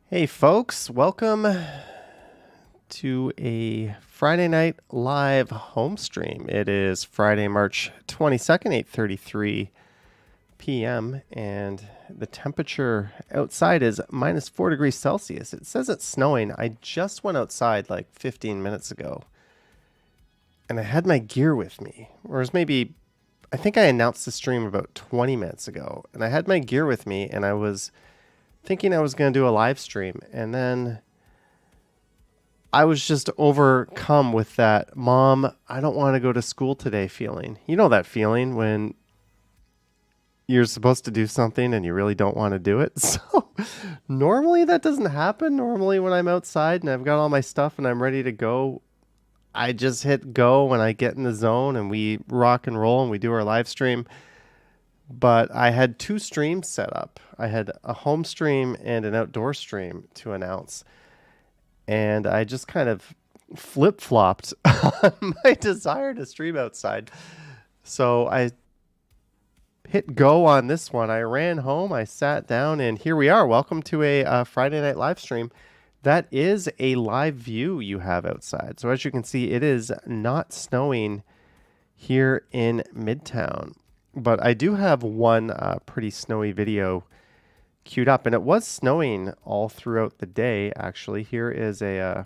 Hey folks, welcome to a Friday night live home stream. It is Friday, March 22nd, 8:33 p.m. and the temperature outside is minus 4 degrees Celsius. It says it's snowing. I just went outside like 15 minutes ago and I had my gear with me. Whereas maybe I think I announced the stream about 20 minutes ago and I had my gear with me and I was thinking I was going to do a live stream, and then I was just overcome with that "Mom, I don't want to go to school today" feeling. You know that feeling when you're supposed to do something and you really don't want to do it. So normally that doesn't happen. Normally when I'm outside and I've got all my stuff and I'm ready to go, I just hit go when I get in the zone and we rock and roll and we do our live stream. But I had two streams set up. I had a home stream and an outdoor stream to announce. And I just kind of flip-flopped on my desire to stream outside. So I hit go on this one. I ran home, I sat down, and here we are. Welcome to a Friday night live stream. That is a live view you have outside. So as you can see, it is not snowing here in Midtown. But I do have one pretty snowy video queued up, and it was snowing all throughout the day, actually. Here is a...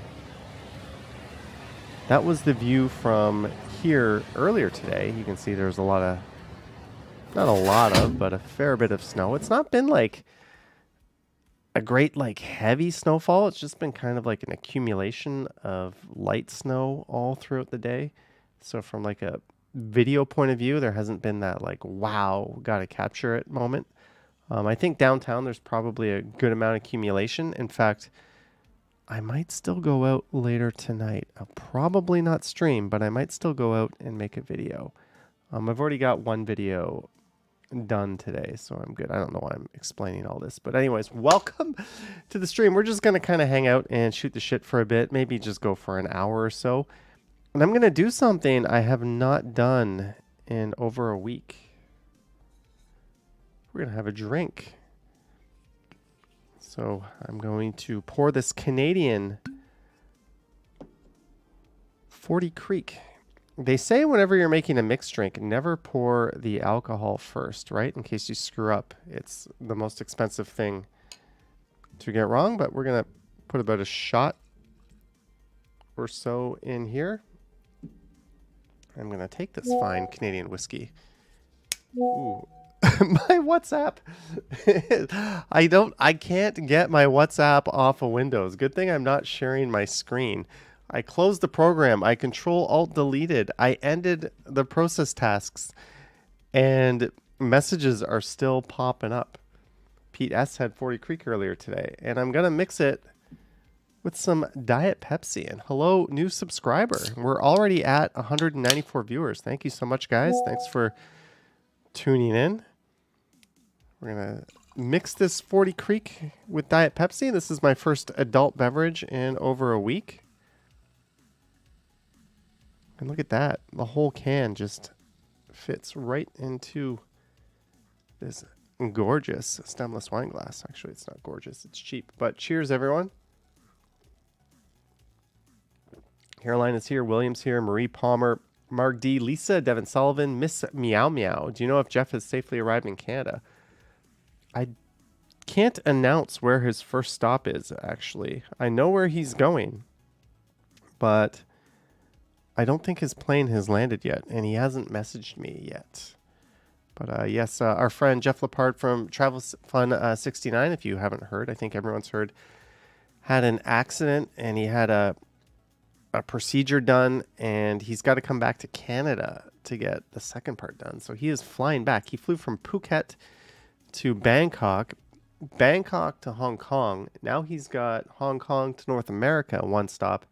that was the view from here earlier today. You can see there's a lot of... not a lot of, but a fair bit of snow. It's not been like a great like heavy snowfall. It's just been kind of like an accumulation of light snow all throughout the day. So from like a video point of view, there hasn't been that like wow, gotta capture it moment. I think downtown there's probably a good amount of accumulation. In fact, I might still go out later tonight. I'll probably not stream, but I might still go out and make a video. I've already got one video done today, so I'm good. I don't know why I'm explaining all this, but anyways, welcome to the stream. We're just gonna kind of hang out and shoot the shit for a bit, maybe just go for an hour or so. And I'm gonna do something I have not done in over a week. We're gonna have a drink. So I'm going to pour this Canadian 40 Creek. They say whenever you're making a mixed drink, never pour the alcohol first, right? In case you screw up. It's the most expensive thing to get wrong, but we're going to put about a shot or so in here. I'm going to take this fine Canadian whiskey. Ooh. My WhatsApp. I can't get my WhatsApp off of Windows. Good thing I'm not sharing my screen. I closed the program. I Control-Alt-Deleted. I ended the process tasks, and messages are still popping up. Pete S. had 40 Creek earlier today, and I'm going to mix it with some Diet Pepsi. And hello, new subscriber. We're already at 194 viewers. Thank you so much, guys. Thanks for tuning in. We're going to mix this 40 Creek with Diet Pepsi. This is my first adult beverage in over a week. And look at that. The whole can just fits right into this gorgeous stemless wine glass. Actually, it's not gorgeous. It's cheap. But cheers, everyone. Caroline is here. William's here. Marie Palmer. Mark D. Lisa. Devin Sullivan. Miss Meow Meow. Do you know if Jeff has safely arrived in Canada? I can't announce where his first stop is, actually. I know where he's going, but I don't think his plane has landed yet, and he hasn't messaged me yet. But yes, our friend Jeff Lepard from Travel Fun 69, if you haven't heard, I think everyone's heard, had an accident, and he had a procedure done, and he's got to come back to Canada to get the second part done. So he is flying back. He flew from Phuket to Bangkok, Bangkok to Hong Kong. Now he's got Hong Kong to North America, one stop,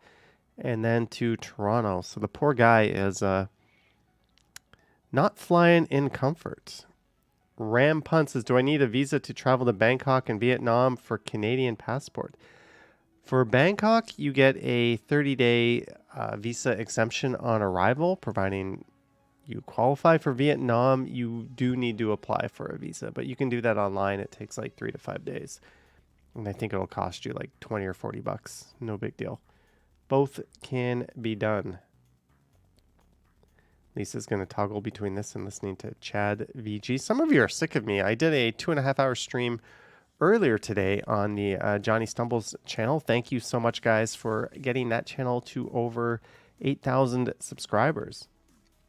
and then to Toronto. So the poor guy is not flying in comfort. Ram Punt says, do I need a visa to travel to Bangkok and Vietnam for Canadian passport? For Bangkok, you get a 30-day visa exemption on arrival, providing you qualify. For Vietnam, you do need to apply for a visa, but you can do that online. It takes like 3 to 5 days. And I think it'll cost you like 20 or 40 bucks. No big deal. Both can be done. Lisa's going to toggle between this and listening to Chad VG. Some of you are sick of me. I did a 2.5-hour stream earlier today on the Johnny Stumbles channel. Thank you so much, guys, for getting that channel to over 8,000 subscribers.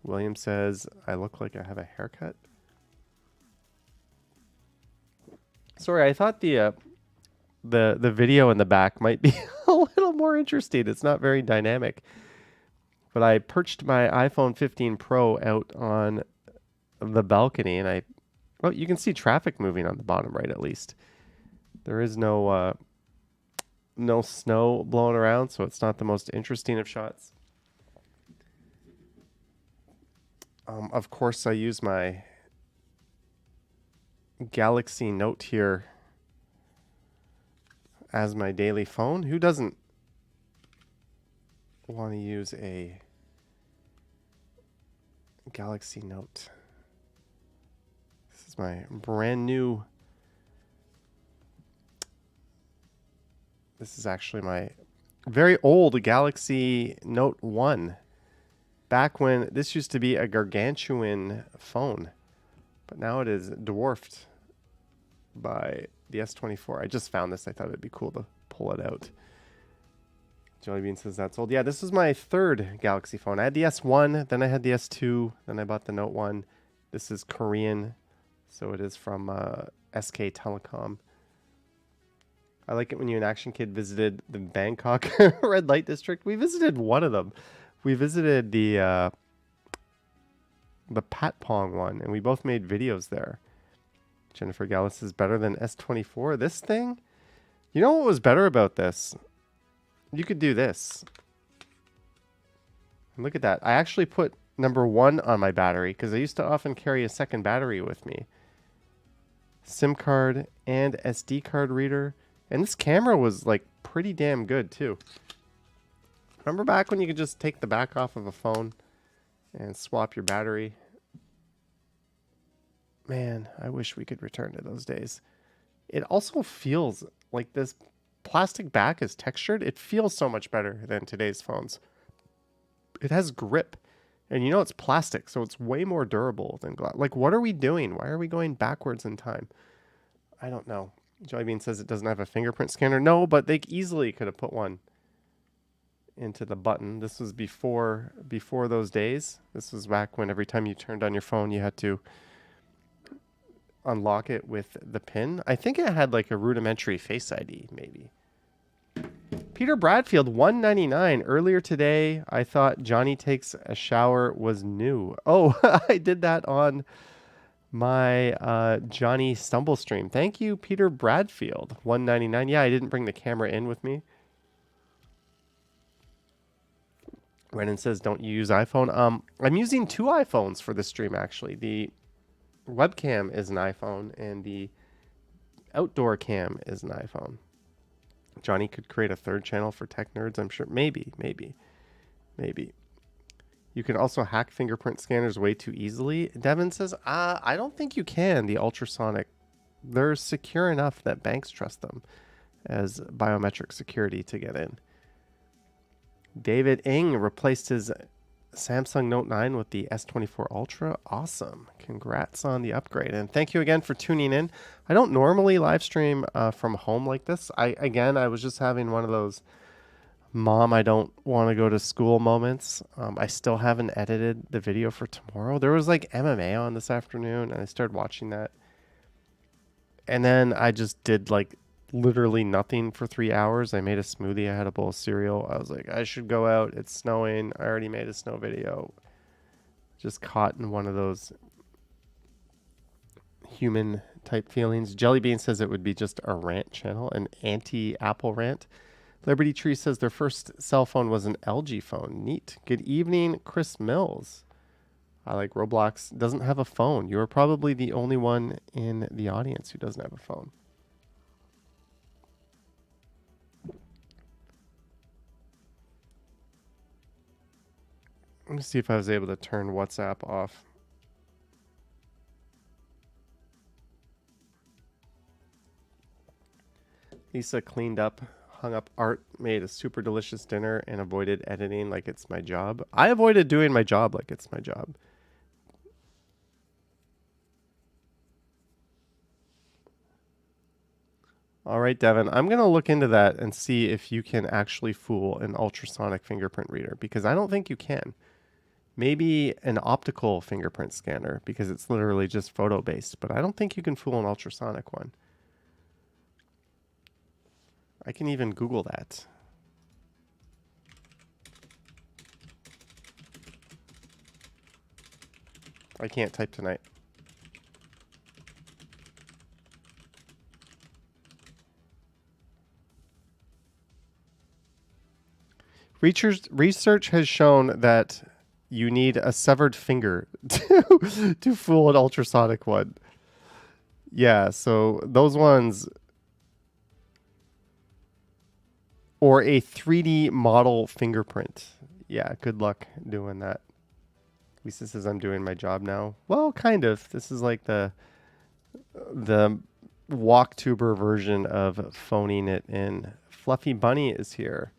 William says, I look like I have a haircut. Sorry, I thought the video in the back might be a little more interesting. It's not very dynamic. But I perched my iPhone 15 Pro out on the balcony, and well, you can see traffic moving on the bottom right at least. There is no snow blowing around, so it's not the most interesting of shots. Of course, I use my Galaxy Note here as my daily phone. Who doesn't want to use a Galaxy Note? This is my brand new. This is actually my very old Galaxy Note 1. Back when this used to be a gargantuan phone, but now it is dwarfed by the S24. I just found this. I thought it'd be cool to pull it out. Jellybean says that's old. Yeah, this is my third Galaxy phone. I had the S1, then I had the S2, then I bought the Note 1. This is Korean, so it is from SK Telecom. I like it when you and Action Kid visited the Bangkok red light district. We visited one of them. We visited the Patpong one, and we both made videos there. Jennifer Gallus is better than S24. This thing? You know what was better about this? You could do this. Look at that. I actually put number 1 on my battery because I used to often carry a second battery with me. SIM card and SD card reader. And this camera was like pretty damn good too. Remember back when you could just take the back off of a phone and swap your battery? Man, I wish we could return to those days. It also feels like this plastic back is textured. It feels so much better than today's phones. It has grip. And you know it's plastic, so it's way more durable than glass. Like, what are we doing? Why are we going backwards in time? I don't know. Joybean says it doesn't have a fingerprint scanner. No, but they easily could have put one into the button. This was before those days. This was back when every time you turned on your phone, you had to unlock it with the pin. I think it had like a rudimentary Face ID, maybe. Peter Bradfield, $1.99. Earlier today, I thought Johnny Takes a Shower was new. Oh, I did that on my Johnny Stumble stream. Thank you, Peter Bradfield. $1.99. Yeah, I didn't bring the camera in with me. Renan says, don't you use iPhone? I'm using 2 iPhones for this stream, actually. The webcam is an iPhone, and the outdoor cam is an iPhone. Johnny could create a 3rd channel for tech nerds, I'm sure. Maybe. You can also hack fingerprint scanners way too easily. Devin says, I don't think you can. The ultrasonic, they're secure enough that banks trust them as biometric security to get in. David Ng replaced his Samsung Note 9 with the S24 Ultra. Awesome. Congrats on the upgrade. And thank you again for tuning in. I don't normally live stream from home like this. I was just having one of those Mom, I don't want to go to school moments. I still haven't edited the video for tomorrow. There was like MMA on this afternoon, and I started watching that. And then I just did like literally nothing for 3 hours. I made a smoothie. I had a bowl of cereal. I was like, I should go out. It's snowing. I already made a snow video. Just caught in one of those human type feelings. Jellybean says it would be just a rant channel, an anti-Apple rant. Liberty Tree says their first cell phone was an LG phone. Neat. Good evening, Chris Mills. I like Roblox. Doesn't have a phone. You are probably the only one in the audience who doesn't have a phone. Let me see if I was able to turn WhatsApp off. Lisa cleaned up, hung up art, made a super delicious dinner, and avoided editing like it's my job. I avoided doing my job like it's my job. All right, Devin, I'm going to look into that and see if you can actually fool an ultrasonic fingerprint reader, because I don't think you can. Maybe an optical fingerprint scanner, because it's literally just photo based, but I don't think you can fool an ultrasonic one. I can even Google that. I can't type tonight. Research has shown that you need a severed finger to fool an ultrasonic one. Yeah, so those ones, or a 3D model fingerprint. Yeah, good luck doing that. Lisa says I'm doing my job now. Well, kind of. This is like the walktuber version of phoning it in. Fluffy Bunny is here.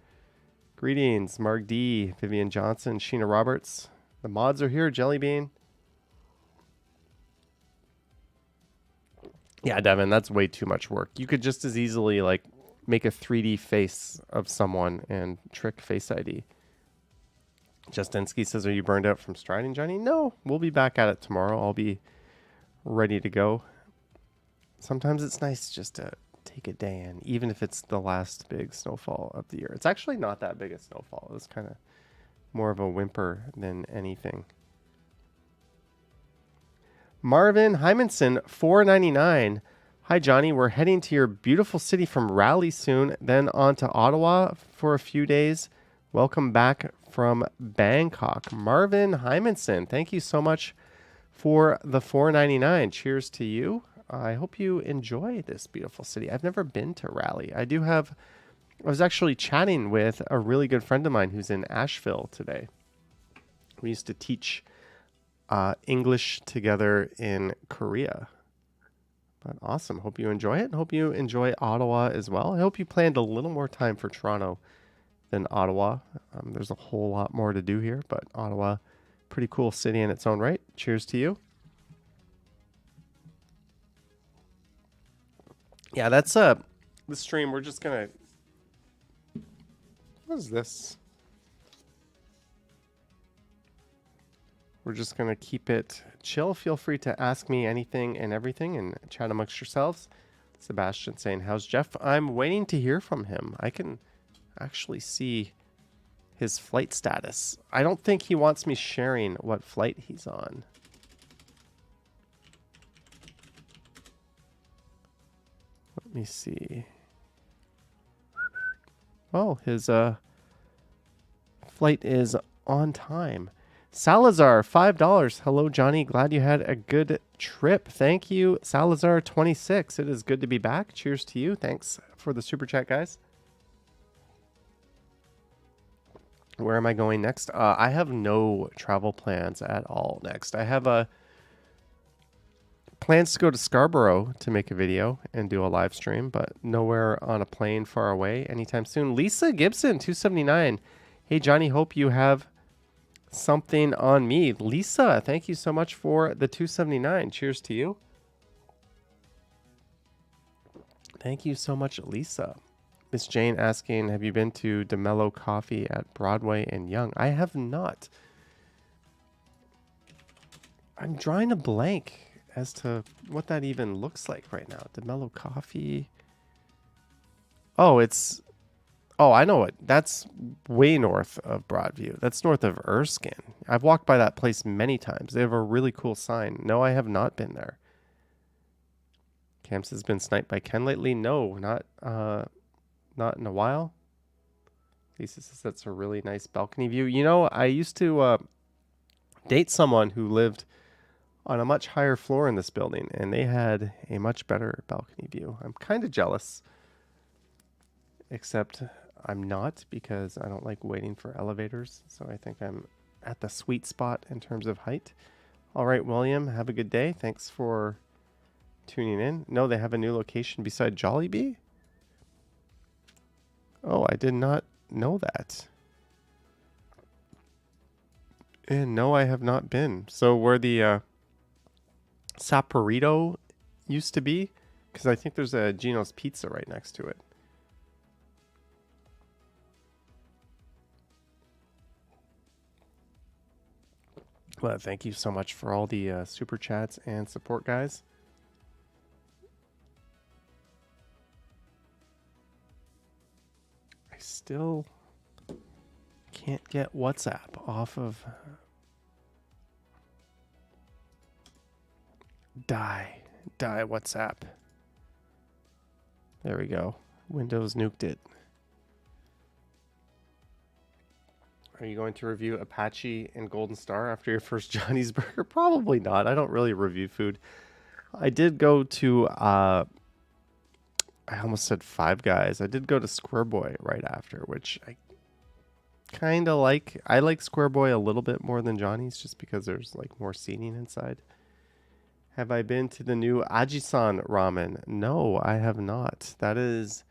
Greetings, Mark D, Vivian Johnson, Sheena Roberts. The mods are here, Jellybean. Yeah, Devin, that's way too much work. You could just as easily like make a 3D face of someone and trick Face ID. Justinsky says, are you burned out from striding, Johnny? No, we'll be back at it tomorrow. I'll be ready to go. Sometimes it's nice just to take a day in, even if it's the last big snowfall of the year. It's actually not that big a snowfall. It was kind of more of a whimper than anything. Marvin Hymanson, $4.99. Hi, Johnny. We're heading to your beautiful city from Raleigh soon, then on to Ottawa for a few days. Welcome back from Bangkok. Marvin Hymanson, thank you so much for the $4.99. Cheers to you. I hope you enjoy this beautiful city. I've never been to Raleigh. I was actually chatting with a really good friend of mine who's in Asheville today. We used to teach English together in Korea. But awesome. Hope you enjoy it. Hope you enjoy Ottawa as well. I hope you planned a little more time for Toronto than Ottawa. There's a whole lot more to do here, but Ottawa, pretty cool city in its own right. Cheers to you. Yeah, that's the stream. We're just gonna. What is this? We're just gonna keep it chill. Feel free to ask me anything and everything and chat amongst yourselves. Sebastian saying, "How's Jeff?" I'm waiting to hear from him. I can actually see his flight status. I don't think he wants me sharing what flight he's on. Let me see. Oh, his flight is on time. Salazar, $5. Hello, Johnny. Glad you had a good trip. Thank you, Salazar 26. It is good to be back. Cheers to you. Thanks for the super chat, guys. Where am I going next? I have no travel plans at all next. I have plans to go to Scarborough to make a video and do a live stream, but nowhere on a plane far away anytime soon. Lisa Gibson, 279. Hey, Johnny, hope you have something on me. Lisa, thank you so much for the 279. Cheers to you. Thank you so much, Lisa. Miss Jane asking, have you been to DeMello Coffee at Broadway and Yonge? I have not. I'm drawing a blank as to what that even looks like right now. DeMello Coffee. Oh, I know it. That's way north of Broadview. That's north of Erskine. I've walked by that place many times. They have a really cool sign. No, I have not been there. Camps has been sniped by Ken lately. No, not in a while. Lisa says that's a really nice balcony view. You know, I used to date someone who lived on a much higher floor in this building, and they had a much better balcony view. I'm kind of jealous, except I'm not, because I don't like waiting for elevators. So I think I'm at the sweet spot in terms of height. All right, William, have a good day. Thanks for tuning in. No, they have a new location beside Jollibee. Oh, I did not know that. And no, I have not been. So where the Saporito used to be, because I think there's a Gino's Pizza right next to it. Well, thank you so much for all the super chats and support, guys. I still can't get WhatsApp off of die WhatsApp. There we go. Windows nuked it. Are you going to review Apache and Golden Star after your first Johnny's Burger? Probably not. I don't really review food. I did go to I almost said Five Guys. I did go to Square Boy right after, which I kind of like. I like Square Boy a little bit more than Johnny's just because there's like more seating inside. Have I been to the new Ajisan ramen? No, I have not. That is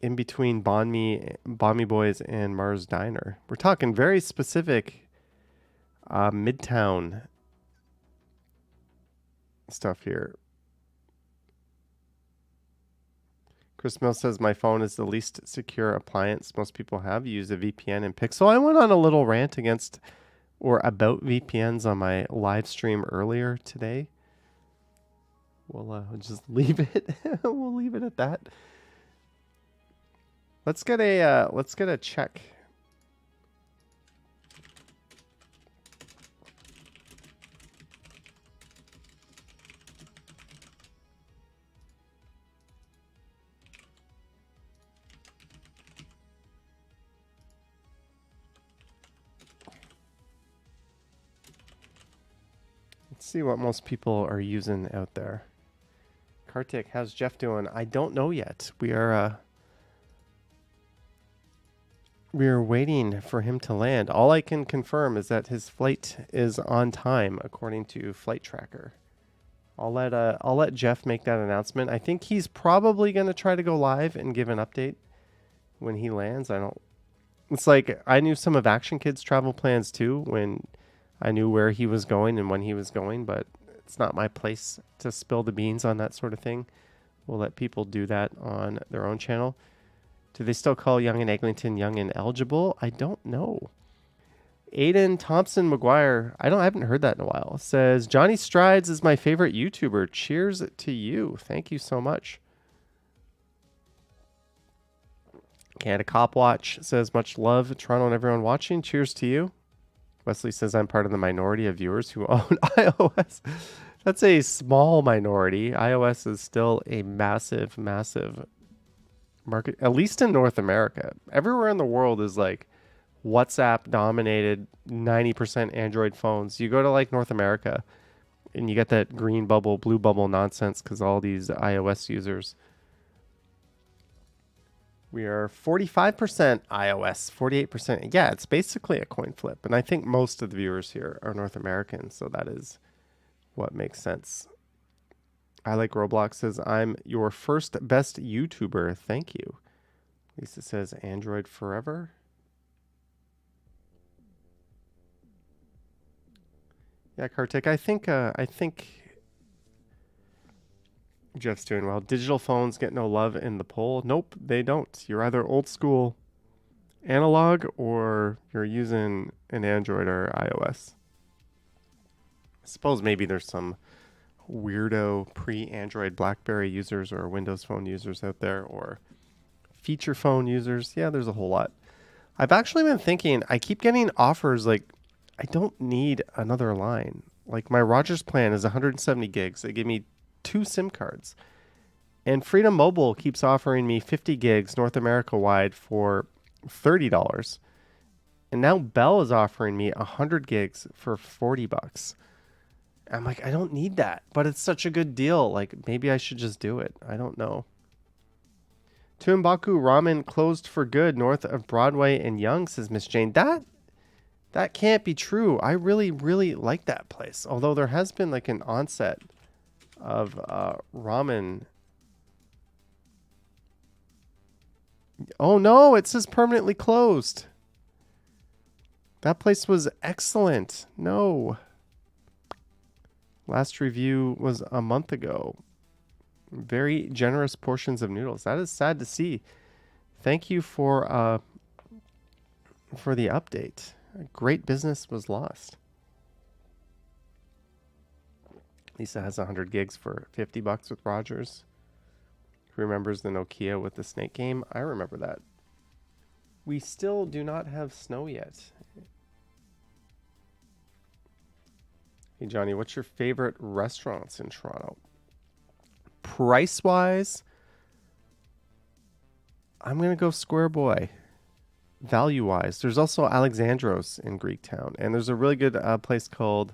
in between Banh Boys and Mars Diner. We're talking very specific Midtown stuff here. Chris Mill says my phone is the least secure appliance most people have. Use a VPN and Pixel. I went on a little rant against or about VPNs on my live stream earlier today. We'll just leave it. We'll leave it at that. Let's get a check. Let's see what most people are using out there. Kartik, how's Jeff doing? I don't know yet. We are waiting for him to land. All I can confirm is that his flight is on time, according to Flight Tracker. I'll let Jeff make that announcement. I think he's probably going to try to go live and give an update when he lands. It's like I knew some of Action Kid's travel plans too when I knew where he was going and when he was going, but it's not my place to spill the beans on that sort of thing. We'll let people do that on their own channel. Do they still call Young and Eglinton young and eligible? I don't know. Aiden Thompson McGuire, I haven't heard that in a while, says Johnny Strides is my favorite YouTuber. Cheers to you. Thank you so much. Canada Cop Watch says much love, Toronto and everyone watching. Cheers to you. Wesley says I'm part of the minority of viewers who own iOS. That's a small minority. iOS is still a massive, massive market, at least in North America. Everywhere in the world is like WhatsApp dominated, 90% Android phones. You go to like North America and you get that green bubble, blue bubble nonsense because all these iOS users. We are 45% iOS, 48%. Yeah, it's basically a coin flip. And I think most of the viewers here are North American, so that is what makes sense. I like Roblox says, I'm your first best YouTuber. Thank you. Lisa says, Android forever. Yeah, Kartik, I think Jeff's doing well. Digital phones get no love in the poll. Nope, they don't. You're either old school analog or you're using an Android or iOS. I suppose maybe there's some weirdo pre-Android BlackBerry users or Windows Phone users out there or feature phone users. Yeah, there's a whole lot. I've actually been thinking, I keep getting offers like I don't need another line. Like my Rogers plan is 170 gigs. They give me 2 SIM cards. And Freedom Mobile keeps offering me 50 gigs North America wide for $30. And now Bell is offering me 100 gigs for $40. I'm like, I don't need that, but it's such a good deal. Like maybe I should just do it. I don't know. Tumbaku Ramen closed for good north of Broadway and Yonge, says Miss Jane. That can't be true. I really, really like that place. Although there has been like an onset of ramen. Oh no, it says permanently closed. That place was excellent. No. Last review was a month ago. Very generous portions of noodles. That is sad to see. Thank you for the update. A great business was lost. Lisa has 100 gigs for $50 with Rogers. Who remembers the Nokia with the snake game? I remember that. We still do not have snow yet. Hey, Johnny, what's your favorite restaurants in Toronto? Price-wise, I'm going to go Square Boy. Value-wise, there's also Alexandros in Greektown. And there's a really good place called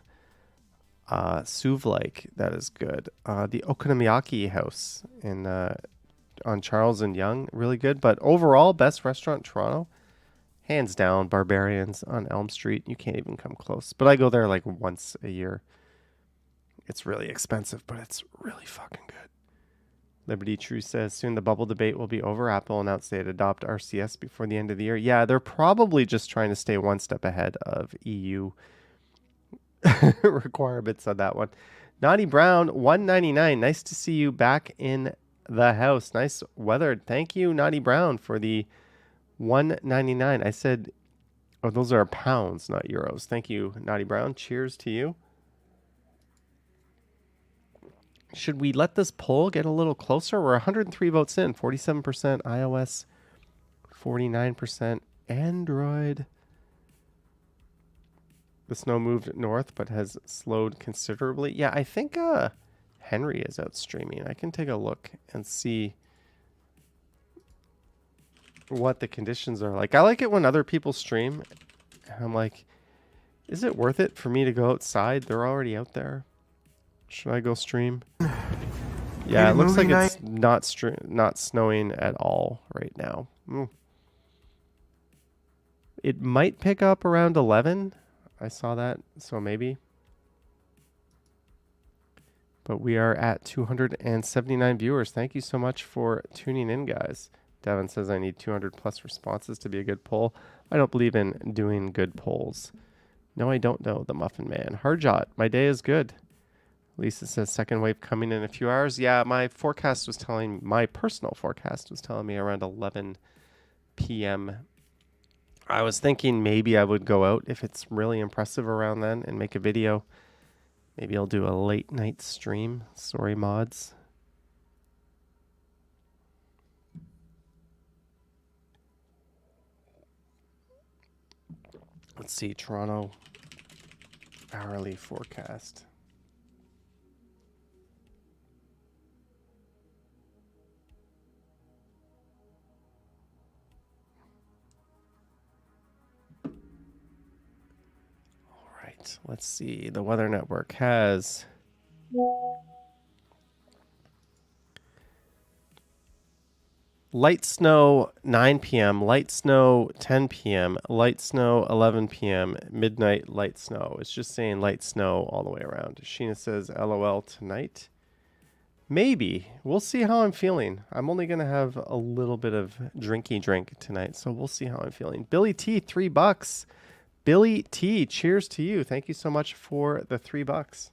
Suvlake that is good. The Okonomiyaki House in on Charles and Yonge, really good. But overall, best restaurant in Toronto, hands down, Barbarians on Elm Street. You can't even come close. But I go there like once a year. It's really expensive, but it's really fucking good. Liberty True says, soon the bubble debate will be over. Apple announced they'd adopt RCS before the end of the year. Yeah, they're probably just trying to stay one step ahead of EU requirements on that one. Naughty Brown, $1.99. Nice to see you back in the house. Nice weathered. Thank you, Naughty Brown, for the $1.99. I said, oh, those are pounds, not euros. Thank you, Naughty Brown. Cheers to you. Should we let this poll get a little closer? We're 103 votes in. 47% iOS, 49% Android. The snow moved north, but has slowed considerably. Yeah, I think Henry is out streaming. I can take a look and see what the conditions are like. I like it when other people stream. I'm like, is it worth it for me to go outside? They're already out there. Should I go stream? Yeah, it looks like it's not snowing at all right now. It might pick up around 11. I saw that, so maybe. But we are at 279 viewers. Thank you so much for tuning in, guys. Devin says I need 200 plus responses to be a good poll. I don't believe in doing good polls. No, I don't know, the Muffin Man. Harjot, my day is good. Lisa says second wave coming in a few hours. Yeah, my personal forecast was telling me around 11 p.m. I was thinking maybe I would go out if it's really impressive around then and make a video. Maybe I'll do a late night stream. Sorry, mods. Let's see, Toronto hourly forecast. Let's see. The Weather Network has light snow 9 p.m., light snow 10 p.m., light snow 11 p.m., midnight light snow. It's just saying light snow all the way around. Sheena says LOL tonight. Maybe. We'll see how I'm feeling. I'm only going to have a little bit of drinky drink tonight, so we'll see how I'm feeling. Billy T, $3. Billy T, cheers to you. Thank you so much for the $3.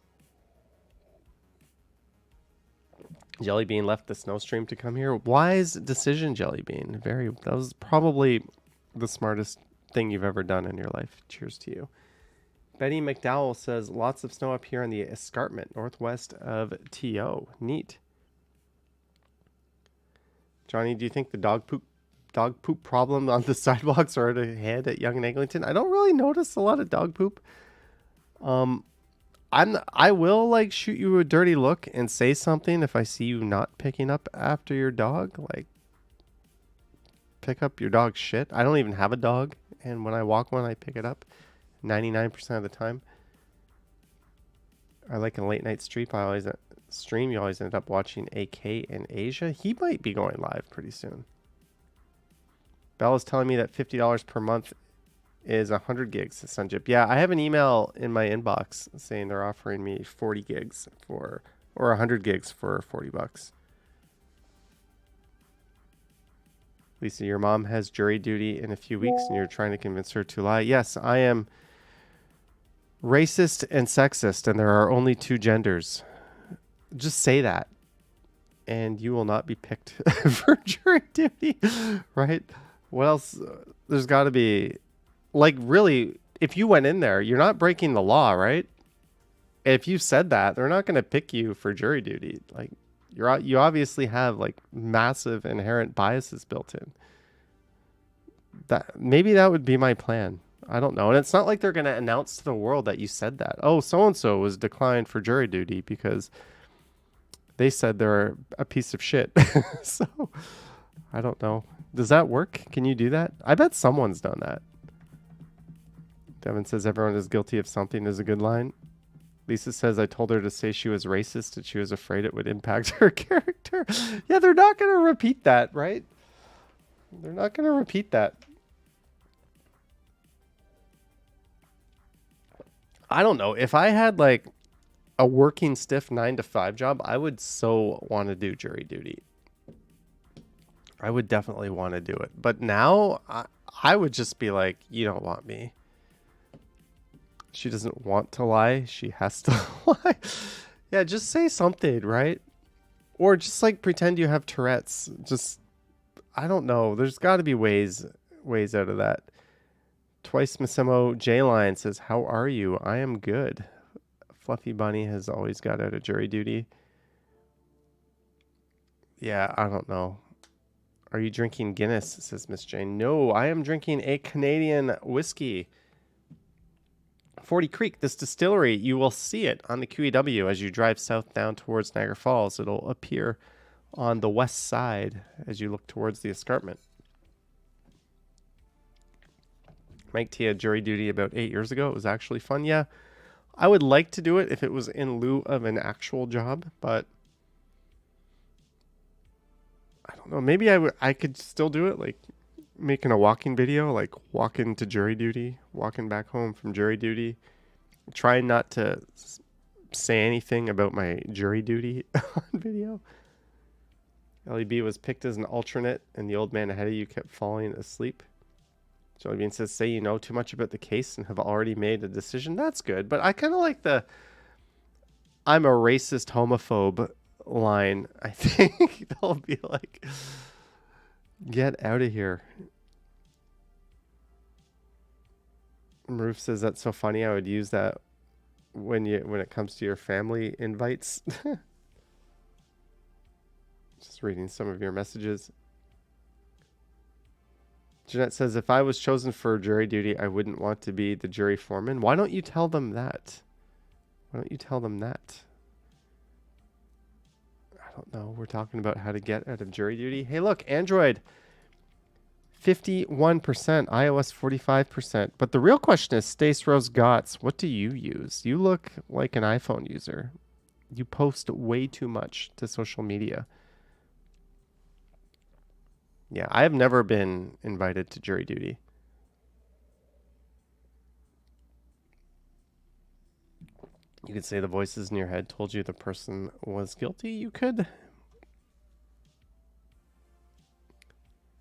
Jellybean left the snow stream to come here. Wise decision, Jellybean. That was probably the smartest thing you've ever done in your life. Cheers to you. Betty McDowell says lots of snow up here in the escarpment northwest of TO. Neat. Johnny, do you think the dog poop problem on the sidewalks are ahead at Yonge and Eglinton? I don't really notice a lot of dog poop. I will like shoot you a dirty look and say something if I see you not picking up after your dog. Like, pick up your dog's shit. I don't even have a dog, and when I walk one, I pick it up 99% of the time. I like a late night stream. You always end up watching AK in Asia. He might be going live pretty soon. Bella's telling me that $50 per month is 100 gigs to Sunjip. Yeah, I have an email in my inbox saying they're offering me 40 gigs or 100 gigs for $40. Lisa, your mom has jury duty in a few weeks and you're trying to convince her to lie. Yes, I am racist and sexist, and there are only two genders. Just say that, and you will not be picked for jury duty, right? What else? There's got to be, like, really, if you went in there, you're not breaking the law, right? If you said that, they're not going to pick you for jury duty. Like, you obviously have like massive inherent biases built in. That maybe that would be my plan. I don't know. And it's not like they're going to announce to the world that you said that. Oh, so and so was declined for jury duty because they said they're a piece of shit. So I don't know. Does that work? Can you do that? I bet someone's done that. Devin says everyone is guilty of something is a good line. Lisa says I told her to say she was racist and she was afraid it would impact her character. Yeah, they're not going to repeat that, right? They're not going to repeat that. I don't know. If I had like a working stiff 9-to-5 job, I would so want to do jury duty. I would definitely want to do it. But now I would just be like, you don't want me. She doesn't want to lie. She has to lie. Yeah, just say something, right? Or just like pretend you have Tourette's. Just, I don't know. There's got to be ways out of that. Twice Massimo J-Line says, how are you? I am good. Fluffy Bunny has always got out of jury duty. Yeah, I don't know. Are you drinking Guinness? Says Miss Jane. No, I am drinking a Canadian whiskey. 40 Creek, this distillery, you will see it on the QEW as you drive south down towards Niagara Falls. It'll appear on the west side as you look towards the escarpment. Mike T had jury duty about 8 years ago. It was actually fun. Yeah, I would like to do it if it was in lieu of an actual job, but I don't know. Maybe I could still do it, like making a walking video, like walking to jury duty, walking back home from jury duty, trying not to say anything about my jury duty on video. LEB was picked as an alternate and the old man ahead of you kept falling asleep. Jelly Bean says, say you know too much about the case and have already made a decision. That's good, but I kind of like the I'm a racist homophobe line. I think they'll be like, get out of here. Roof says that's so funny. I would use that when it comes to your family invites. Just reading some of your messages. Jeanette says, if I was chosen for jury duty, I wouldn't want to be the jury foreman. Why don't you tell them that? Why don't you tell them that? I don't know. We're talking about how to get out of jury duty. Hey, look, Android 51%, iOS 45%. But the real question is, Stace Rose Gotts, what do you use? You look like an iPhone user. You post way too much to social media. Yeah, I have never been invited to jury duty. You could say the voices in your head told you the person was guilty. You could.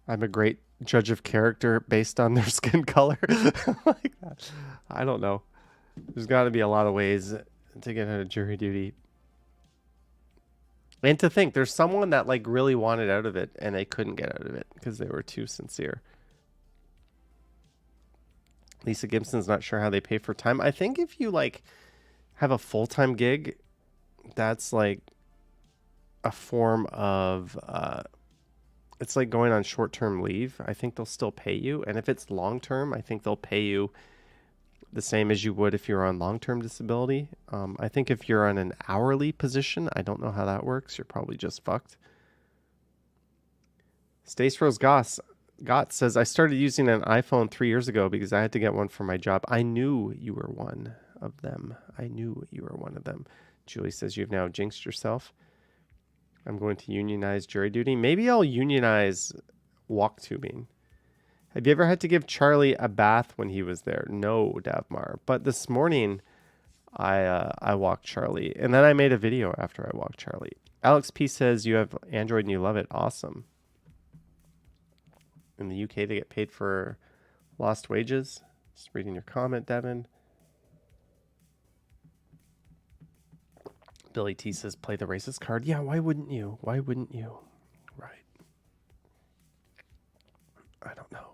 I'm a great judge of character based on their skin color. Like that. I don't know. There's got to be a lot of ways to get out of jury duty. And to think there's someone that like really wanted out of it and they couldn't get out of it because they were too sincere. Lisa Gibson's not sure how they pay for time. I think if you like have a full-time gig, that's like a form of it's like going on short-term leave. I think they'll still pay you. And if it's long-term, I think they'll pay you the same as you would if you're on long-term disability. I think if you're on an hourly position, I don't know how that works. You're probably just fucked. Stace Rose Gotts says, I started using an iPhone 3 years ago because I had to get one for my job. I knew you were one of them. I knew you were one of them. Julie says, you've now jinxed yourself. I'm going to unionize jury duty. Maybe I'll unionize walk tubing. Have you ever had to give Charlie a bath when he was there? No, Davmar. But this morning, I walked Charlie. And then I made a video after I walked Charlie. Alex P says, you have Android and you love it. Awesome. In the UK, they get paid for lost wages. Just reading your comment, Devin. Billy T says, play the racist card. Yeah, why wouldn't you? Why wouldn't you? Right. I don't know.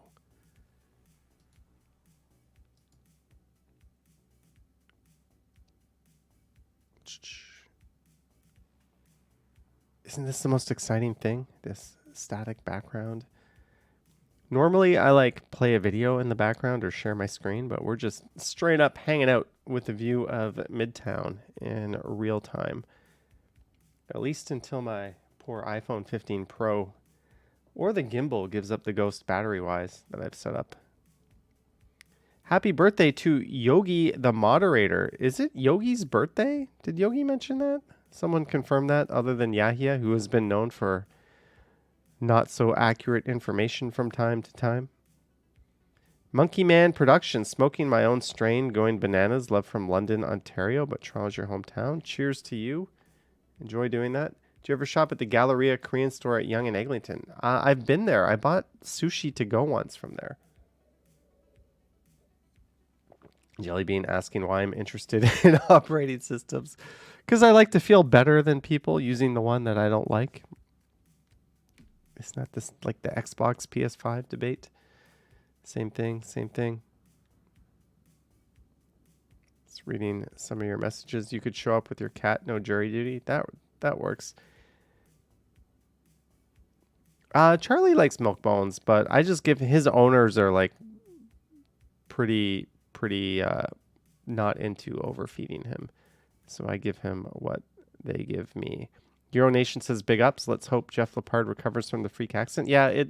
Isn't this the most exciting thing? This static background. Normally, I like play a video in the background or share my screen, but we're just straight up hanging out with the view of Midtown in real time. At least until my poor iPhone 15 Pro or the gimbal gives up the ghost battery-wise that I've set up. Happy birthday to Yogi the moderator. Is it Yogi's birthday? Did Yogi mention that? Someone confirm that other than Yahya, who has been known for not so accurate information from time to time. Monkey Man Productions, smoking my own strain, going bananas. Love from London, Ontario, but Toronto's your hometown. Cheers to you. Enjoy doing that. Did you ever shop at the Galleria Korean store at Yonge and Eglinton? I've been there. I bought sushi to go once from there. Jellybean asking why I'm interested in operating systems. Because I like to feel better than people using the one that I don't like. Isn't that this like the Xbox PS5 debate? Same thing, same thing. Just reading some of your messages. You could show up with your cat, no jury duty. That works. Charlie likes milk bones, but I just give his owners are like pretty not into overfeeding him. So I give him what they give me. Euro Nation says big ups. Let's hope Jeff Lepard recovers from the freak accident. Yeah,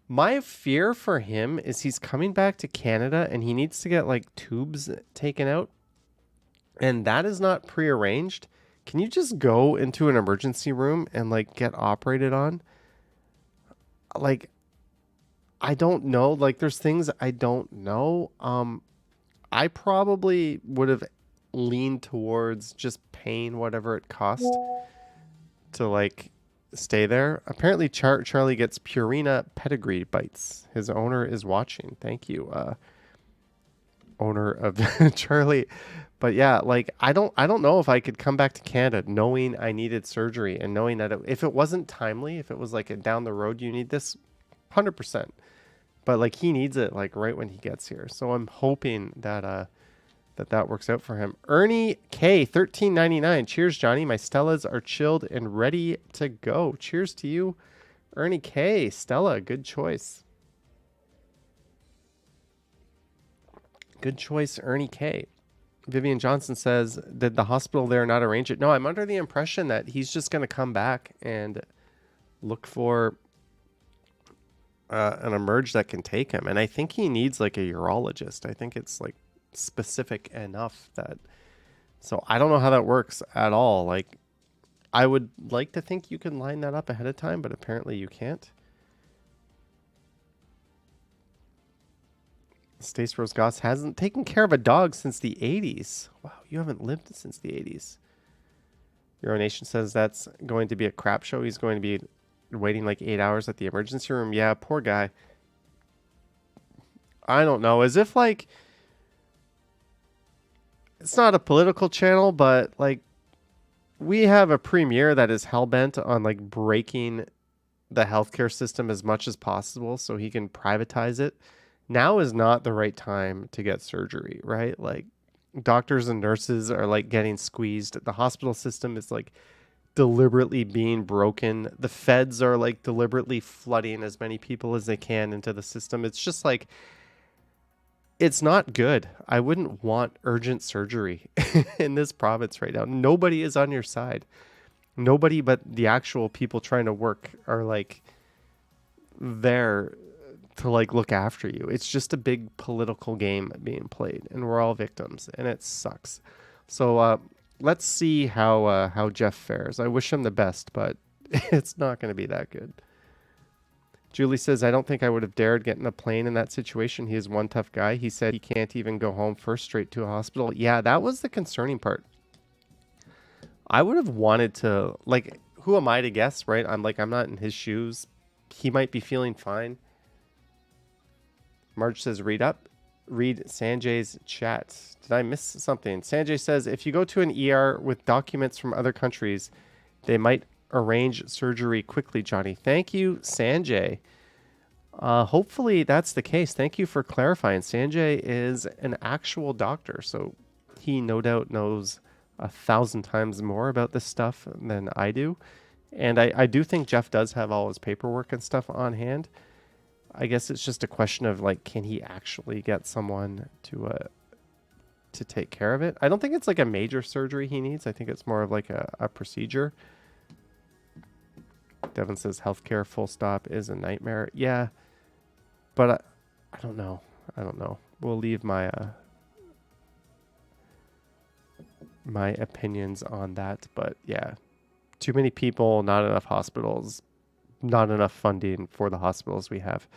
my fear for him is he's coming back to Canada and he needs to get like tubes taken out. And that is not prearranged. Can you just go into an emergency room and like get operated on? Like, I don't know. Like, there's things I don't know. I probably would have leaned towards just paying whatever it cost to like stay there. Apparently Charlie gets Purina pedigree bites. His owner is watching. Thank you, owner of Charlie. But yeah, like I don't know if I could come back to Canada knowing I needed surgery and knowing that if it wasn't timely, if it was like a down the road, you need this 100%. But like he needs it like right when he gets here. So I'm hoping that that works out for him. Ernie K 1399. Cheers, Johnny. My Stellas are chilled and ready to go. Cheers to you, Ernie K. Stella, good choice. Good choice, Ernie K. Vivian Johnson says, did the hospital there not arrange it? No, I'm under the impression that he's just going to come back and look for an emerge that can take him. And I think he needs like a urologist. I think it's like specific enough that, so I don't know how that works at all. Like I would like to think you can line that up ahead of time, but apparently you can't. Stace Rose Goss hasn't taken care of a dog since the 80s. Wow, you haven't lived since the 80s. Euro Nation says that's going to be a crap show. He's going to be waiting like 8 hours at the emergency room. Yeah, poor guy. I don't know. As if like it's not a political channel, but like we have a premier that is hell-bent on like breaking the healthcare system as much as possible so he can privatize it. Now is not the right time to get surgery, right? Like doctors and nurses are like getting squeezed. The hospital system is like deliberately being broken. The feds are like deliberately flooding as many people as they can into the system. It's just like, it's not good. I wouldn't want urgent surgery in this province right now. Nobody is on your side. Nobody but the actual people trying to work are like there to like look after you. It's just a big political game being played and we're all victims and it sucks. So let's see how Jeff fares. I wish him the best, but it's not going to be that good. Julie says, I don't think I would have dared get in a plane in that situation. He is one tough guy. He said he can't even go home first, straight to a hospital. Yeah, that was the concerning part. I would have wanted to, like, who am I to guess, right? I'm not in his shoes. he might be feeling fine. Marge says, read Sanjay's chat. Did I miss something? Sanjay says, if you go to an ER with documents from other countries, they might arrange surgery quickly, Johnny. Thank you, Sanjay. Hopefully that's the case. Thank you for clarifying. Sanjay is an actual doctor, so he no doubt knows 1,000 times more about this stuff than I do. And I do think Jeff does have all his paperwork and stuff on hand. I guess it's just a question of, like, can he actually get someone to take care of it? I don't think it's like a major surgery he needs. I think it's more of like a procedure. Devin says healthcare full stop is a nightmare. Yeah, but I don't know. We'll leave my my opinions on that. But yeah, too many people, not enough hospitals, not enough funding for the hospitals we have.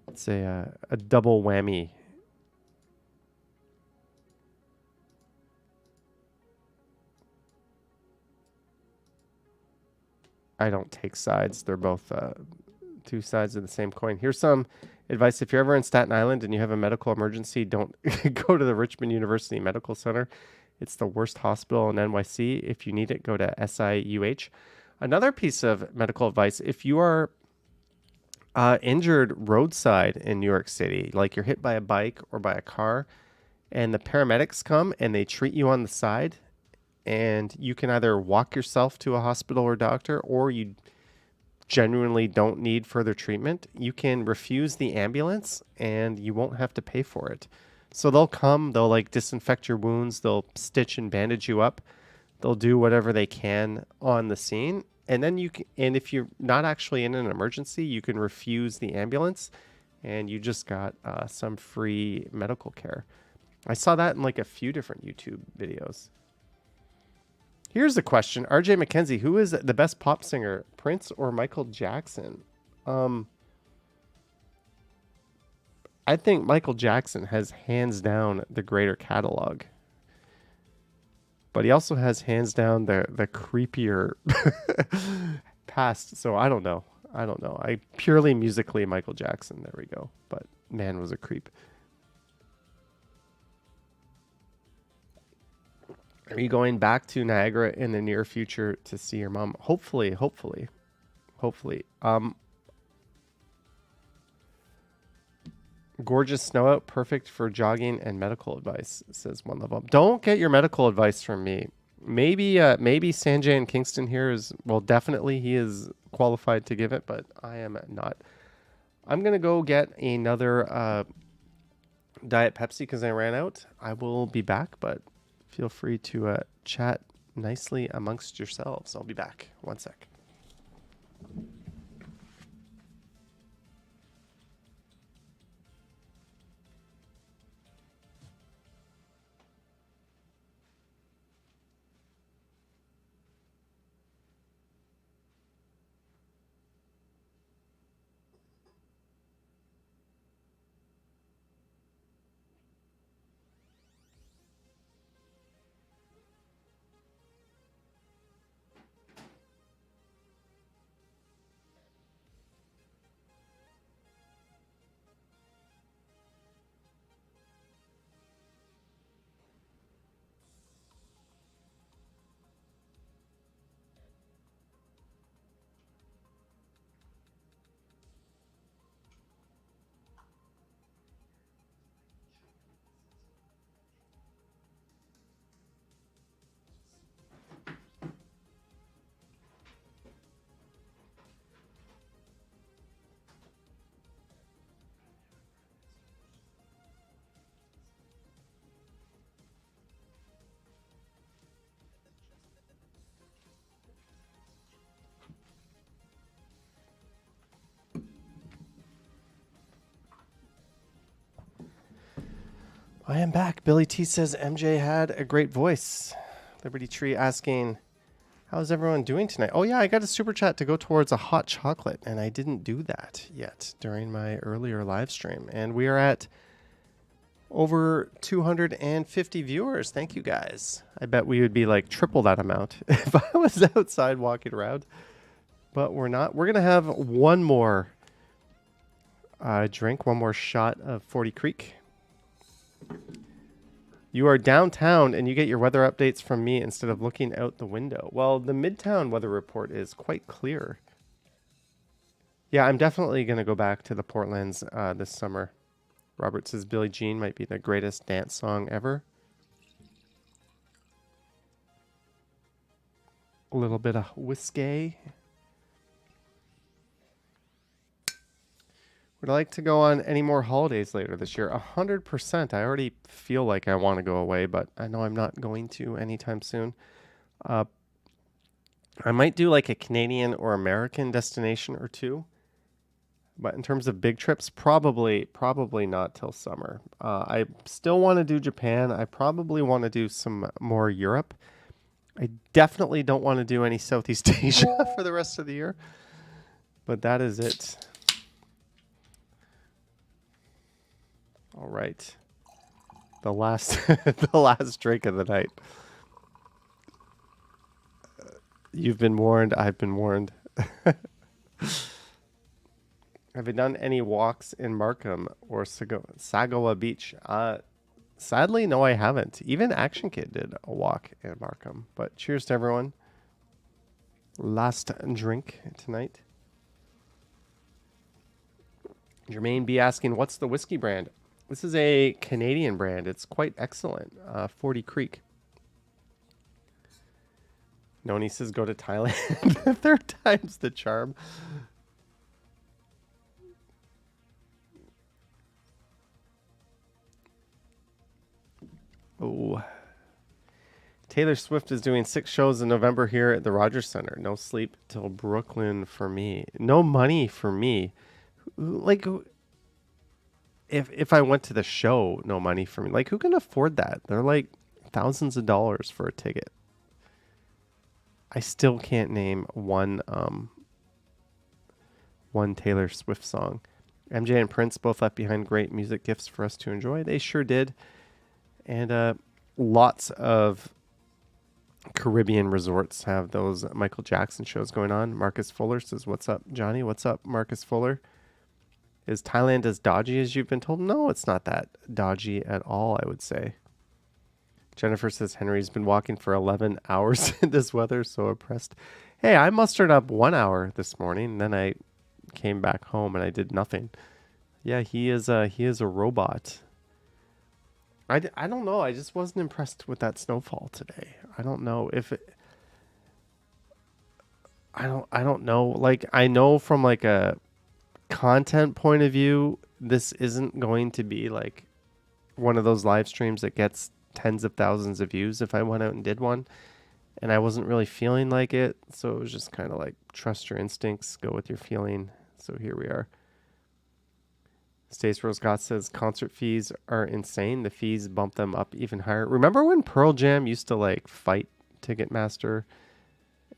It's a double whammy. I don't take sides. They're both two sides of the same coin. Here's some advice. If you're ever in Staten Island and you have a medical emergency, don't go to the Richmond University Medical Center. It's the worst hospital in NYC. If you need it, go to SIUH. Another piece of medical advice, if you are injured roadside in New York City, like you're hit by a bike or by a car, and the paramedics come and they treat you on the side, and you can either walk yourself to a hospital or doctor, or you genuinely don't need further treatment, you can refuse the ambulance and you won't have to pay for it. So they'll come, they'll like disinfect your wounds, they'll stitch and bandage you up, they'll do whatever they can on the scene. And then you can, and if you're not actually in an emergency, you can refuse the ambulance and you just got some free medical care. I saw that in like a few different YouTube videos. Here's the question. RJ McKenzie, who is the best pop singer, Prince or Michael Jackson? I think Michael Jackson has hands down the greater catalog. But he also has hands down the creepier past. So I don't know. I purely musically Michael Jackson. There we go. But man was a creep. Are you going back to Niagara in the near future to see your mom? Hopefully. Gorgeous snow out, perfect for jogging and medical advice, says one level. Don't get your medical advice from me. Maybe Sanjay in Kingston here is, well, definitely he is qualified to give it, but I am not. I'm going to go get another Diet Pepsi because I ran out. I will be back, but feel free to chat nicely amongst yourselves. I'll be back. One sec. I am back. Billy T says MJ had a great voice. Liberty Tree asking, how's everyone doing tonight? Oh yeah, I got a super chat to go towards a hot chocolate, and I didn't do that yet during my earlier live stream. And we are at over 250 viewers. Thank you guys. I bet we would be like triple that amount if I was outside walking around. But we're not. We're going to have one more drink, one more shot of 40 Creek. You are downtown and you get your weather updates from me instead of looking out the window. Well, the Midtown weather report is quite clear. Yeah, I'm definitely going to go back to the Portlands this summer. Robert says Billie Jean might be the greatest dance song ever. A little bit of whiskey. Would I like to go on any more holidays later this year? 100%. I already feel like I want to go away, but I know I'm not going to anytime soon. I might do like a Canadian or American destination or two. But in terms of big trips, probably not till summer. I still want to do Japan. I probably want to do some more Europe. I definitely don't want to do any Southeast Asia for the rest of the year. But that is it. All right. The last the last drink of the night. You've been warned. I've been warned. Have you done any walks in Markham or Sagawa Beach? Sadly, no, I haven't. Even Action Kid did a walk in Markham. But cheers to everyone. Last drink tonight. Jermaine B asking, what's the whiskey brand? This is a Canadian brand. It's quite excellent. 40 Creek. Noni says go to Thailand. Third time's the charm. Oh. Taylor Swift is doing 6 shows in November here at the Rogers Center. No sleep till Brooklyn for me. No money for me. Like, if I went to the show, no money for me. Like, who can afford that? They're like thousands of dollars for a ticket. I still can't name one Taylor Swift song. MJ and Prince both left behind great music gifts for us to enjoy. They sure did. And lots of Caribbean resorts have those Michael Jackson shows going on. Marcus Fuller says, what's up, Johnny? What's up, Marcus Fuller? Is Thailand as dodgy as you've been told? No, it's not that dodgy at all, I would say. Jennifer says, Henry's been walking for 11 hours in this weather, so oppressed. Hey, I mustered up 1 hour this morning, and then I came back home and I did nothing. Yeah, he is a robot. I don't know. I just wasn't impressed with that snowfall today. I don't know if it, I don't know. Like, I know from like a content point of view, this isn't going to be like one of those live streams that gets tens of thousands of views if I went out and did one. And I wasn't really feeling like it. So it was just kind of like, trust your instincts, go with your feeling. So here we are. Stace Rose Scott says concert fees are insane. The fees bump them up even higher. Remember when Pearl Jam used to like fight Ticketmaster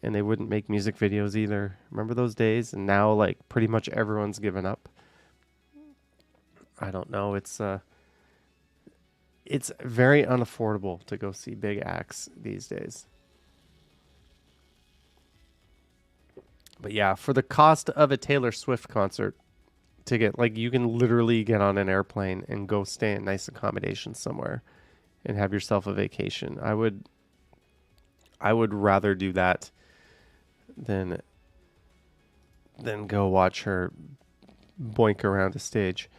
and they wouldn't make music videos either? Remember those days? And now like pretty much everyone's given up. I don't know. It's very unaffordable to go see big acts these days. But yeah, for the cost of a Taylor Swift concert ticket, like you can literally get on an airplane and go stay in nice accommodations somewhere and have yourself a vacation. I would rather do that than go watch her boink around a stage.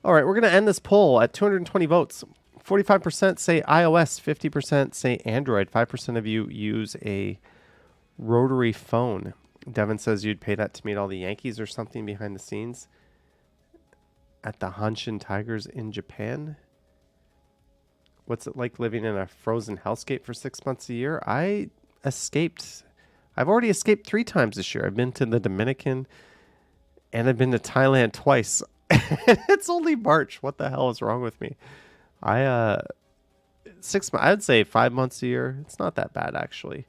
All right, we're going to end this poll at 220 votes. 45% say iOS, 50% say Android, 5% of you use a rotary phone. Devin says you'd pay that to meet all the Yankees or something behind the scenes at the Hanshin Tigers in Japan. What's it like living in a frozen hellscape for 6 months a year? I've already escaped 3 times this year. I've been to the Dominican and I've been to Thailand twice. It's only March. What the hell is wrong with me? I'd say 5 months a year. It's not that bad, actually.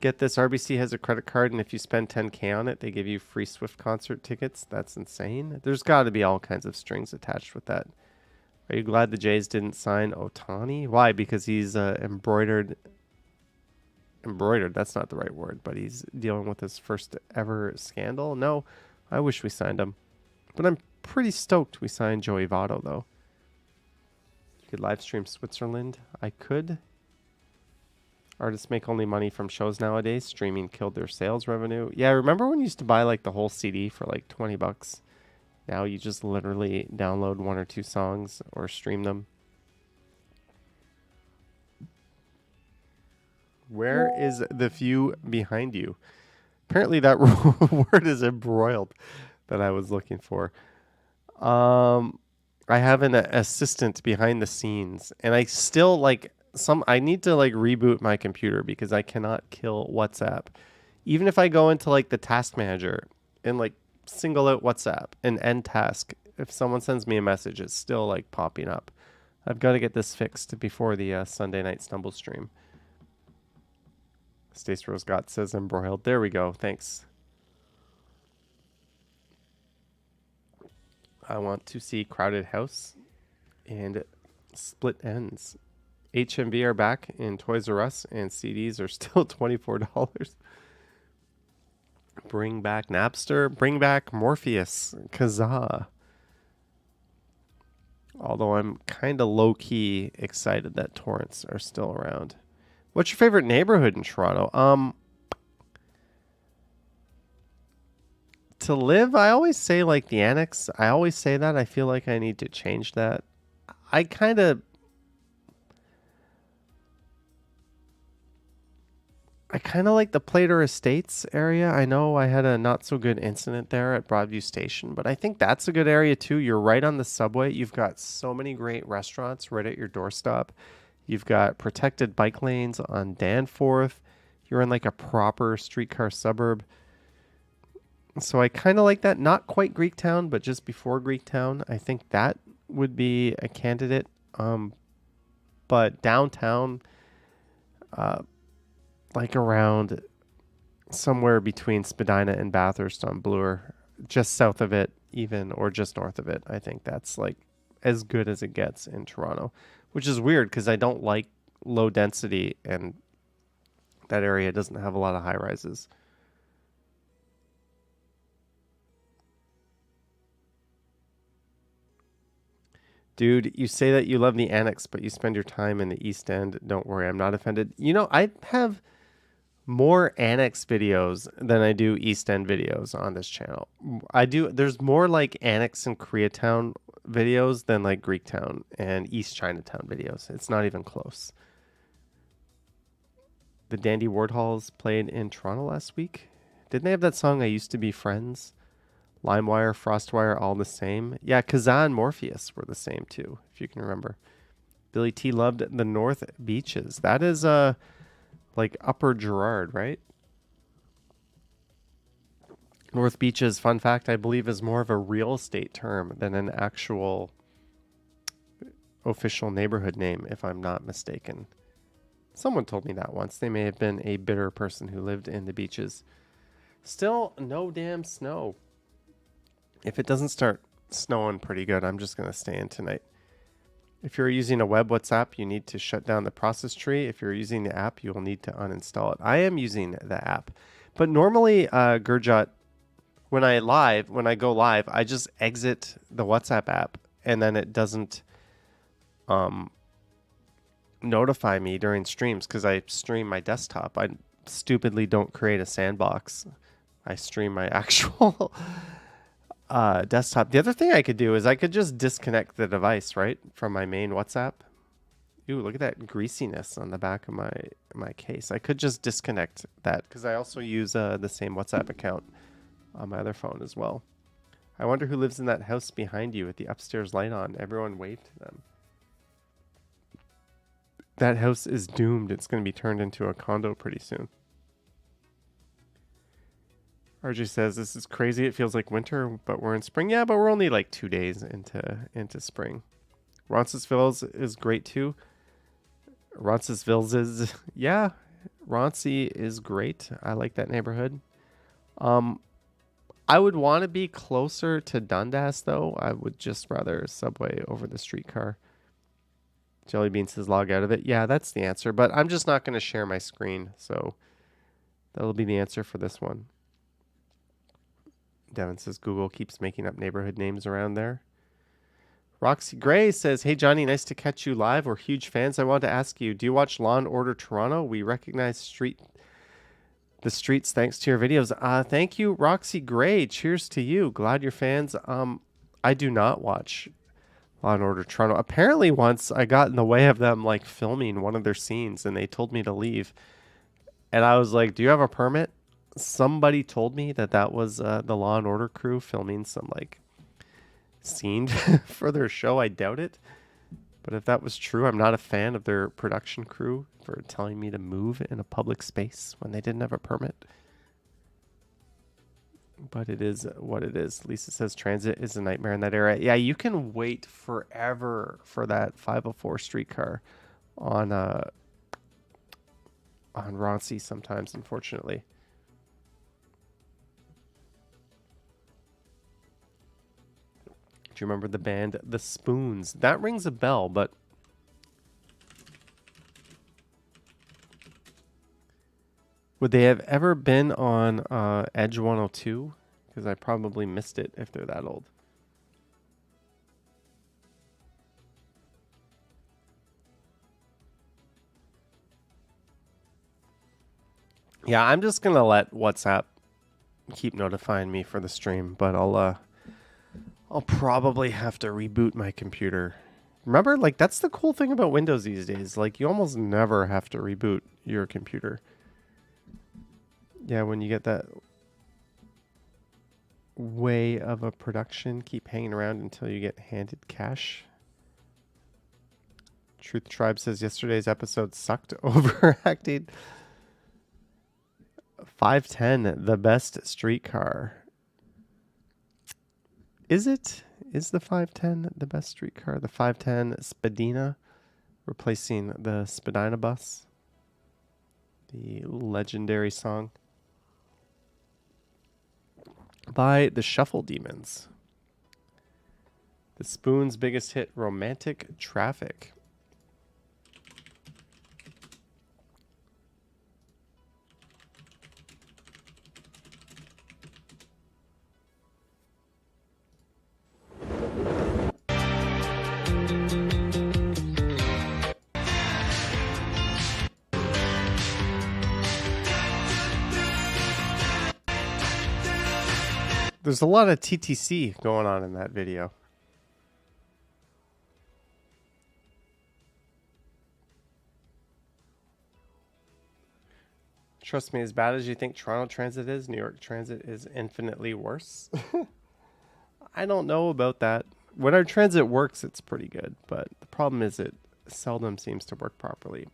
Get this, RBC has a credit card, and if you spend $10K on it, they give you free Swift concert tickets. That's insane. There's got to be all kinds of strings attached with that. Are you glad the Jays didn't sign Ohtani? Why? Because he's embroidered embroidered. That's not the right word, but he's dealing with his first ever scandal. No, I wish we signed him. But I'm pretty stoked we signed Joey Votto, though. You could live stream Switzerland. I could. Artists make only money from shows nowadays. Streaming killed their sales revenue. Yeah, remember when you used to buy like the whole CD for like $20? Now you just literally download one or two songs or stream them. Where is the view behind you? Apparently that word is embroiled that I was looking for. I have an assistant behind the scenes, and I still like I need to like reboot my computer because I cannot kill WhatsApp. Even if I go into like the task manager and like single out WhatsApp and end task, if someone sends me a message, it's still like popping up. I've got to get this fixed before the Sunday night stumble stream. Stace Rose Gott says embroiled. There we go. Thanks. I want to see Crowded House and Split Ends. HMV are back in Toys R Us, and CDs are still $24. Bring back Napster. Bring back Morpheus. Kazaa. Although I'm kind of low-key excited that torrents are still around. What's your favorite neighborhood in Toronto? To live, I always say like the Annex. I always say that. I feel like I need to change that. I kind of like the Plater Estates area. I know I had a not so good incident there at Broadview Station, but I think that's a good area too. You're right on the subway. You've got so many great restaurants right at your doorstep. You've got protected bike lanes on Danforth. You're in like a proper streetcar suburb. So I kind of like that. Not quite Greektown, but just before Greektown. I think that would be a candidate. But downtown, like around somewhere between Spadina and Bathurst on Bloor, just south of it even, or just north of it. I think that's like as good as it gets in Toronto, which is weird because I don't like low density and that area doesn't have a lot of high rises. Dude, you say that you love the Annex, but you spend your time in the East End. Don't worry, I'm not offended. You know, I have more Annex videos than I do East End videos on this channel. There's more like Annex and Koreatown videos than like Greektown and East Chinatown videos. It's not even close. The Dandy Warhols played in Toronto last week. Didn't they have that song, I Used to Be Friends? LimeWire, FrostWire, all the same. Yeah, Kazaa and Morpheus were the same too, if you can remember. Billy T loved the North Beaches. That is like Upper Gerrard, right? North Beaches, fun fact, I believe is more of a real estate term than an actual official neighborhood name, if I'm not mistaken. Someone told me that once. They may have been a bitter person who lived in the beaches. Still no damn snow. If it doesn't start snowing pretty good, I'm just going to stay in tonight. If you're using a web WhatsApp, you need to shut down the process tree. If you're using the app, you will need to uninstall it. I am using the app. But normally, Gurjot, when I go live, I just exit the WhatsApp app and then it doesn't notify me during streams because I stream my desktop. I stupidly don't create a sandbox. I stream my actual desktop. The other thing I could do is I could just disconnect the device, right, from my main WhatsApp. Ooh, look at that greasiness on the back of my case. I could just disconnect that because I also use the same WhatsApp account on my other phone as well. I wonder who lives in that house behind you with the upstairs light on. Everyone waved to them. That house is doomed. It's going to be turned into a condo pretty soon. RJ says, this is crazy. It feels like winter, but we're in spring. Yeah, but we're only like 2 days into spring. Roncesvalles is great too. Roncesvalles is, yeah, Roncy is great. I like that neighborhood. I would want to be closer to Dundas, though. I would just rather subway over the streetcar. Jellybean says log out of it. Yeah, that's the answer. But I'm just not going to share my screen. So that'll be the answer for this one. Devin says Google keeps making up neighborhood names around there. Roxy Gray says, hey, Johnny, nice to catch you live. We're huge fans. I wanted to ask you, do you watch Law and Order Toronto? We recognize the streets thanks to your videos. Thank you, Roxy Gray. Cheers to you. Glad you're fans. I do not watch Law and Order Toronto. Apparently once I got in the way of them like filming one of their scenes and they told me to leave. And I was like, do you have a permit? Somebody told me that was the Law and Order crew filming some like scene for their show. I doubt it. But if that was true, I'm not a fan of their production crew for telling me to move in a public space when they didn't have a permit. But it is what it is. Lisa says transit is a nightmare in that area. Yeah, you can wait forever for that 504 streetcar on Roncy sometimes, unfortunately. Do you remember the band The Spoons? That rings a bell, but would they have ever been on Edge 102? Because I probably missed it if they're that old. Yeah, I'm just going to let WhatsApp keep notifying me for the stream, but I'll probably have to reboot my computer. Remember, like, that's the cool thing about Windows these days. Like, you almost never have to reboot your computer. Yeah, when you get that way of a production, keep hanging around until you get handed cash. Truth Tribe says yesterday's episode sucked. Overacting. 510, the best streetcar. Is it? Is the 510 the best streetcar? The 510 Spadina, replacing the Spadina bus, the legendary song by the Shuffle Demons. The Spoon's biggest hit, Romantic Traffic. There's a lot of TTC going on in that video. Trust me, as bad as you think Toronto Transit is, New York Transit is infinitely worse. I don't know about that. When our transit works, it's pretty good, but the problem is it seldom seems to work properly.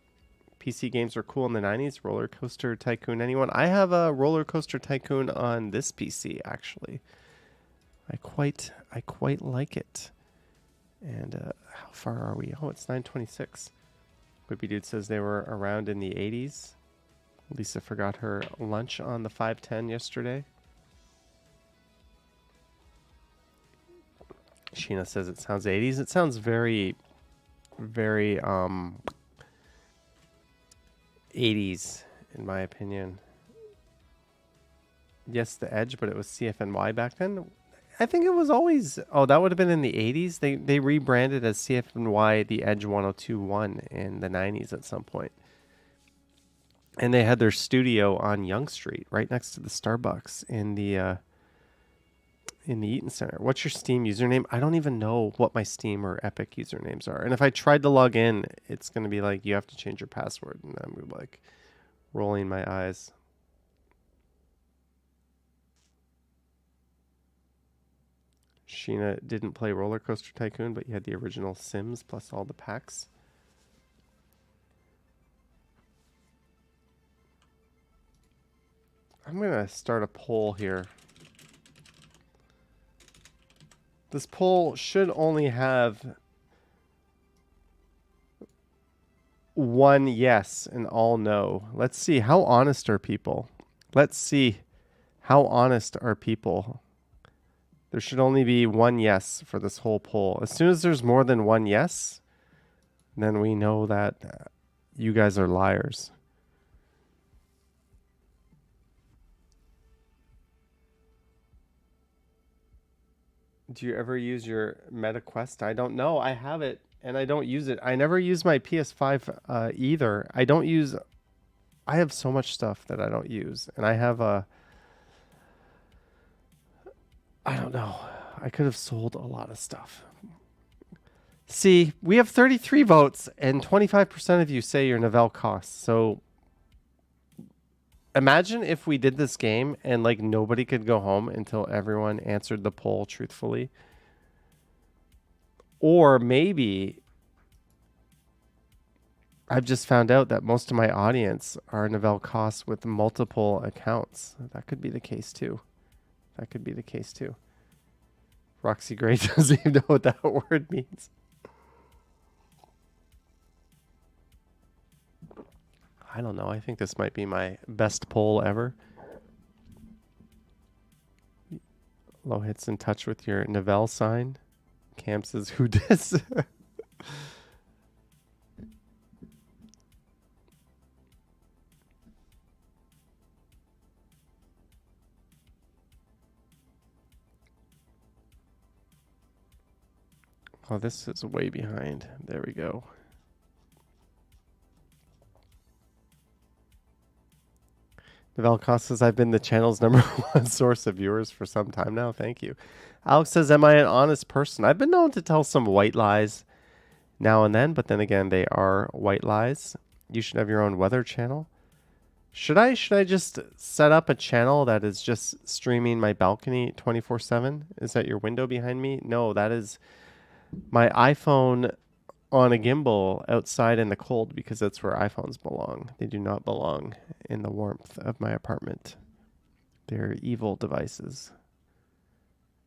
PC games were cool in the 90s. Roller Coaster Tycoon, anyone? I have a Roller Coaster Tycoon on this PC, actually. I quite like it. And how far are we? Oh, it's 9:26. Whippy Dude says they were around in the 80s. Lisa forgot her lunch on the 510 yesterday. Sheena says it sounds 80s. It sounds very, very 80s in my opinion. Yes, the Edge, but it was CFNY back then. I think it was always... Oh, that would have been in the 80s. They rebranded as CFNY the Edge 1021 in the 90s at some point. And they had their studio on Yonge Street, right next to the Starbucks in the Eaton Center. What's your Steam username? I don't even know what my Steam or Epic usernames are. And if I tried to log in, it's going to be like, you have to change your password. And I'm like rolling my eyes. Sheena didn't play Roller Coaster Tycoon, but you had the original Sims plus all the packs. I'm going to start a poll here. This poll should only have one yes and all no. Let's see. How honest are people? Let's see. How honest are people? There should only be one yes for this whole poll. As soon as there's more than one yes, then we know that you guys are liars. Do you ever use your Meta Quest? I don't know. I have it and I don't use it. I never use my PS5 either. I have so much stuff that I don't use. And I have I don't know. I could have sold a lot of stuff. See, we have 33 votes and 25% of you say your Novell costs. So imagine if we did this game and like nobody could go home until everyone answered the poll truthfully. Or maybe I've just found out that most of my audience are Novell costs with multiple accounts. That could be the case too. That could be the case too. Roxy Gray doesn't even know what that word means. I don't know. I think this might be my best poll ever. Lohit's in touch with your Novell sign. Cam says, who dis? Oh, this is way behind. There we go. Novell Cost says, I've been the channel's #1 source of viewers for some time now. Thank you. Alex says, am I an honest person? I've been known to tell some white lies now and then, but then again, they are white lies. You should have your own weather channel. Should I just set up a channel that is just streaming my balcony 24/7? Is that your window behind me? No, that is my iPhone on a gimbal outside in the cold, because that's where iPhones belong. They do not belong in the warmth of my apartment. They're evil devices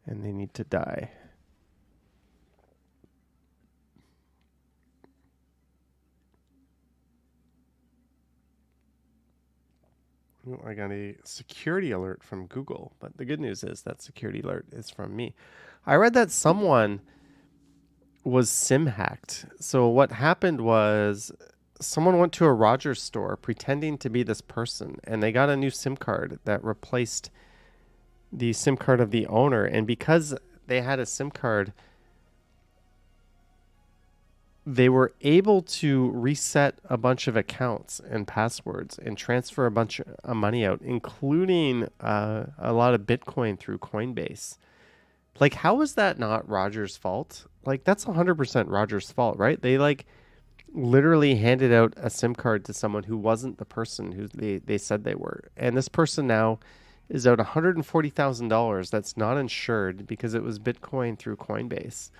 and they need to die. Ooh, I got a security alert from Google, but the good news is that security alert is from me. I read that someone was SIM hacked. So what happened was someone went to a Rogers store pretending to be this person, and they got a new SIM card that replaced the SIM card of the owner. And because they had a SIM card, they were able to reset a bunch of accounts and passwords and transfer a bunch of money out, including a lot of Bitcoin through Coinbase. Like, how is that not Rogers' fault? Like, that's 100% Rogers' fault, right? They like literally handed out a SIM card to someone who wasn't the person who they said they were. And this person now is out $140,000 that's not insured because it was Bitcoin through Coinbase.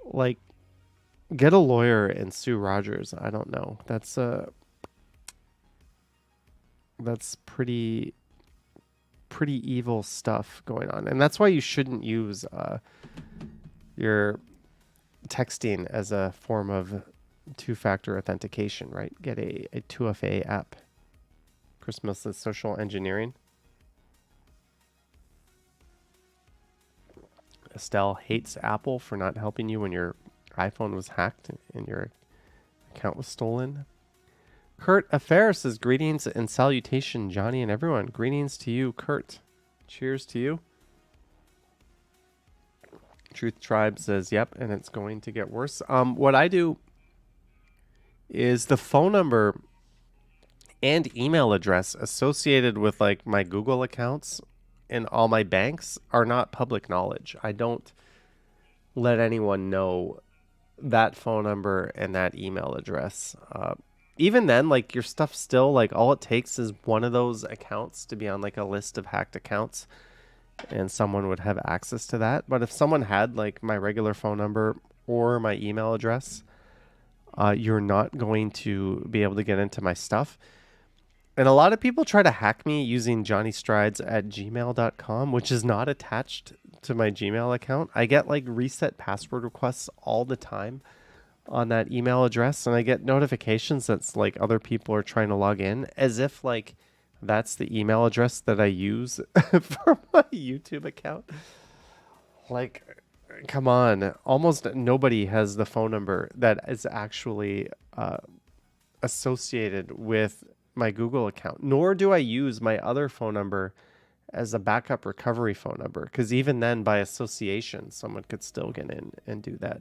Like, get a lawyer and sue Rogers. I don't know. That's pretty evil stuff going on. And that's why you shouldn't use your texting as a form of two-factor authentication, right? Get a 2FA app. Christmas is social engineering. Estelle hates Apple for not helping you when your iPhone was hacked and your account was stolen. Kurt Affair says, greetings and salutation, Johnny and everyone. Greetings to you, Kurt. Cheers to you. Truth Tribe says, yep, and it's going to get worse. What I do is the phone number and email address associated with like my Google accounts and all my banks are not public knowledge. I don't let anyone know that phone number and that email address. Even then, like, your stuff still, like, all it takes is one of those accounts to be on like a list of hacked accounts and someone would have access to that. But if someone had like my regular phone number or my email address, you're not going to be able to get into my stuff. And a lot of people try to hack me using johnnystrides@gmail.com, which is not attached to my Gmail account. I get like reset password requests all the time on that email address, and I get notifications that's like other people are trying to log in, as if like that's the email address that I use for my YouTube account. Like, Come on. Almost nobody has the phone number that is actually associated with my Google account, nor do I use my other phone number as a backup recovery phone number. Because even then, by association, someone could still get in and do that.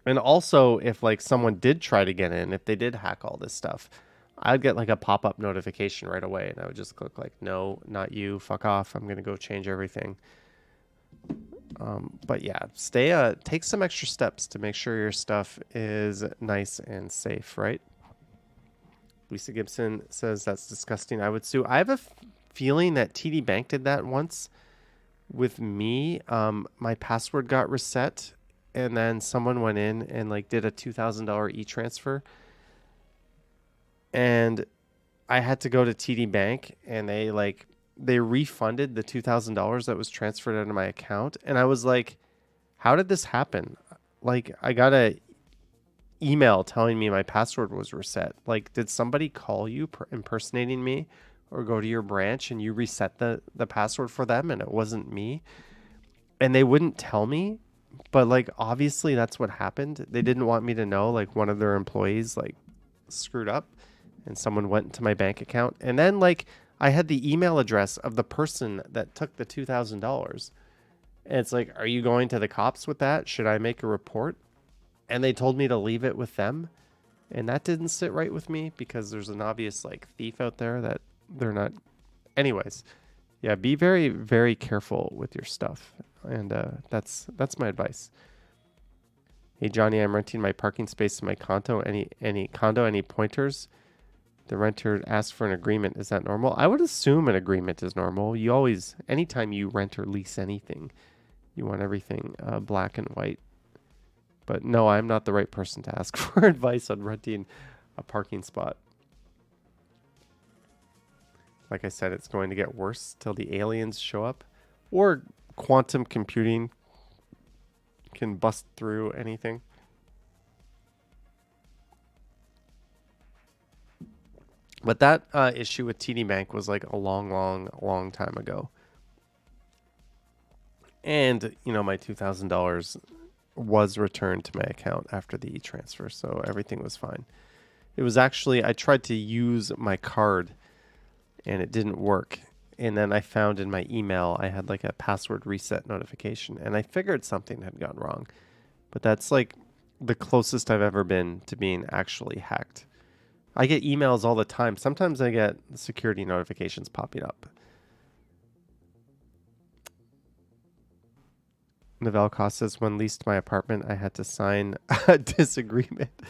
And also, if like someone did try to get in, if they did hack all this stuff, I'd get like a pop up notification right away, and I would just click like, no, not you, fuck off. I'm gonna go change everything. But yeah, take some extra steps to make sure your stuff is nice and safe, right? Lisa Gibson says that's disgusting. I would sue. I have a feeling that TD Bank did that once with me. My password got reset, and then someone went in and like did a $2,000 e-transfer, and I had to go to TD Bank, and they refunded the $2,000 that was transferred into my account, and I was like, how did this happen? Like, I got a email telling me my password was reset. Like, did somebody call you impersonating me, or go to your branch and you reset the password for them and it wasn't me? And they wouldn't tell me, but like obviously that's what happened. They didn't want me to know, like one of their employees like screwed up and someone went into my bank account, and then like I had the email address of the person that took the $2,000. And it's like, are you going to the cops with that? Should I make a report? And they told me to leave it with them. And that didn't sit right with me because there's an obvious like thief out there that they're not. Anyways, yeah, be very, very careful with your stuff. And that's my advice. Hey Johnny, I'm renting my parking space in my condo. Any pointers? The renter asks for an agreement. Is that normal? I would assume an agreement is normal. You always, anytime you rent or lease anything, you want everything black and white. But no, I'm not the right person to ask for advice on renting a parking spot. Like I said, it's going to get worse till the aliens show up, or quantum computing can bust through anything. But that issue with TD Bank was like a long time ago. And, you know, my $2,000 was returned to my account after the e-transfer, so everything was fine. It was actually, I tried to use my card and it didn't work. And then I found in my email, I had like a password reset notification, and I figured something had gone wrong. But that's like the closest I've ever been to being actually hacked. I get emails all the time. Sometimes I get security notifications popping up. Novelka says, when leased my apartment, I had to sign a disagreement.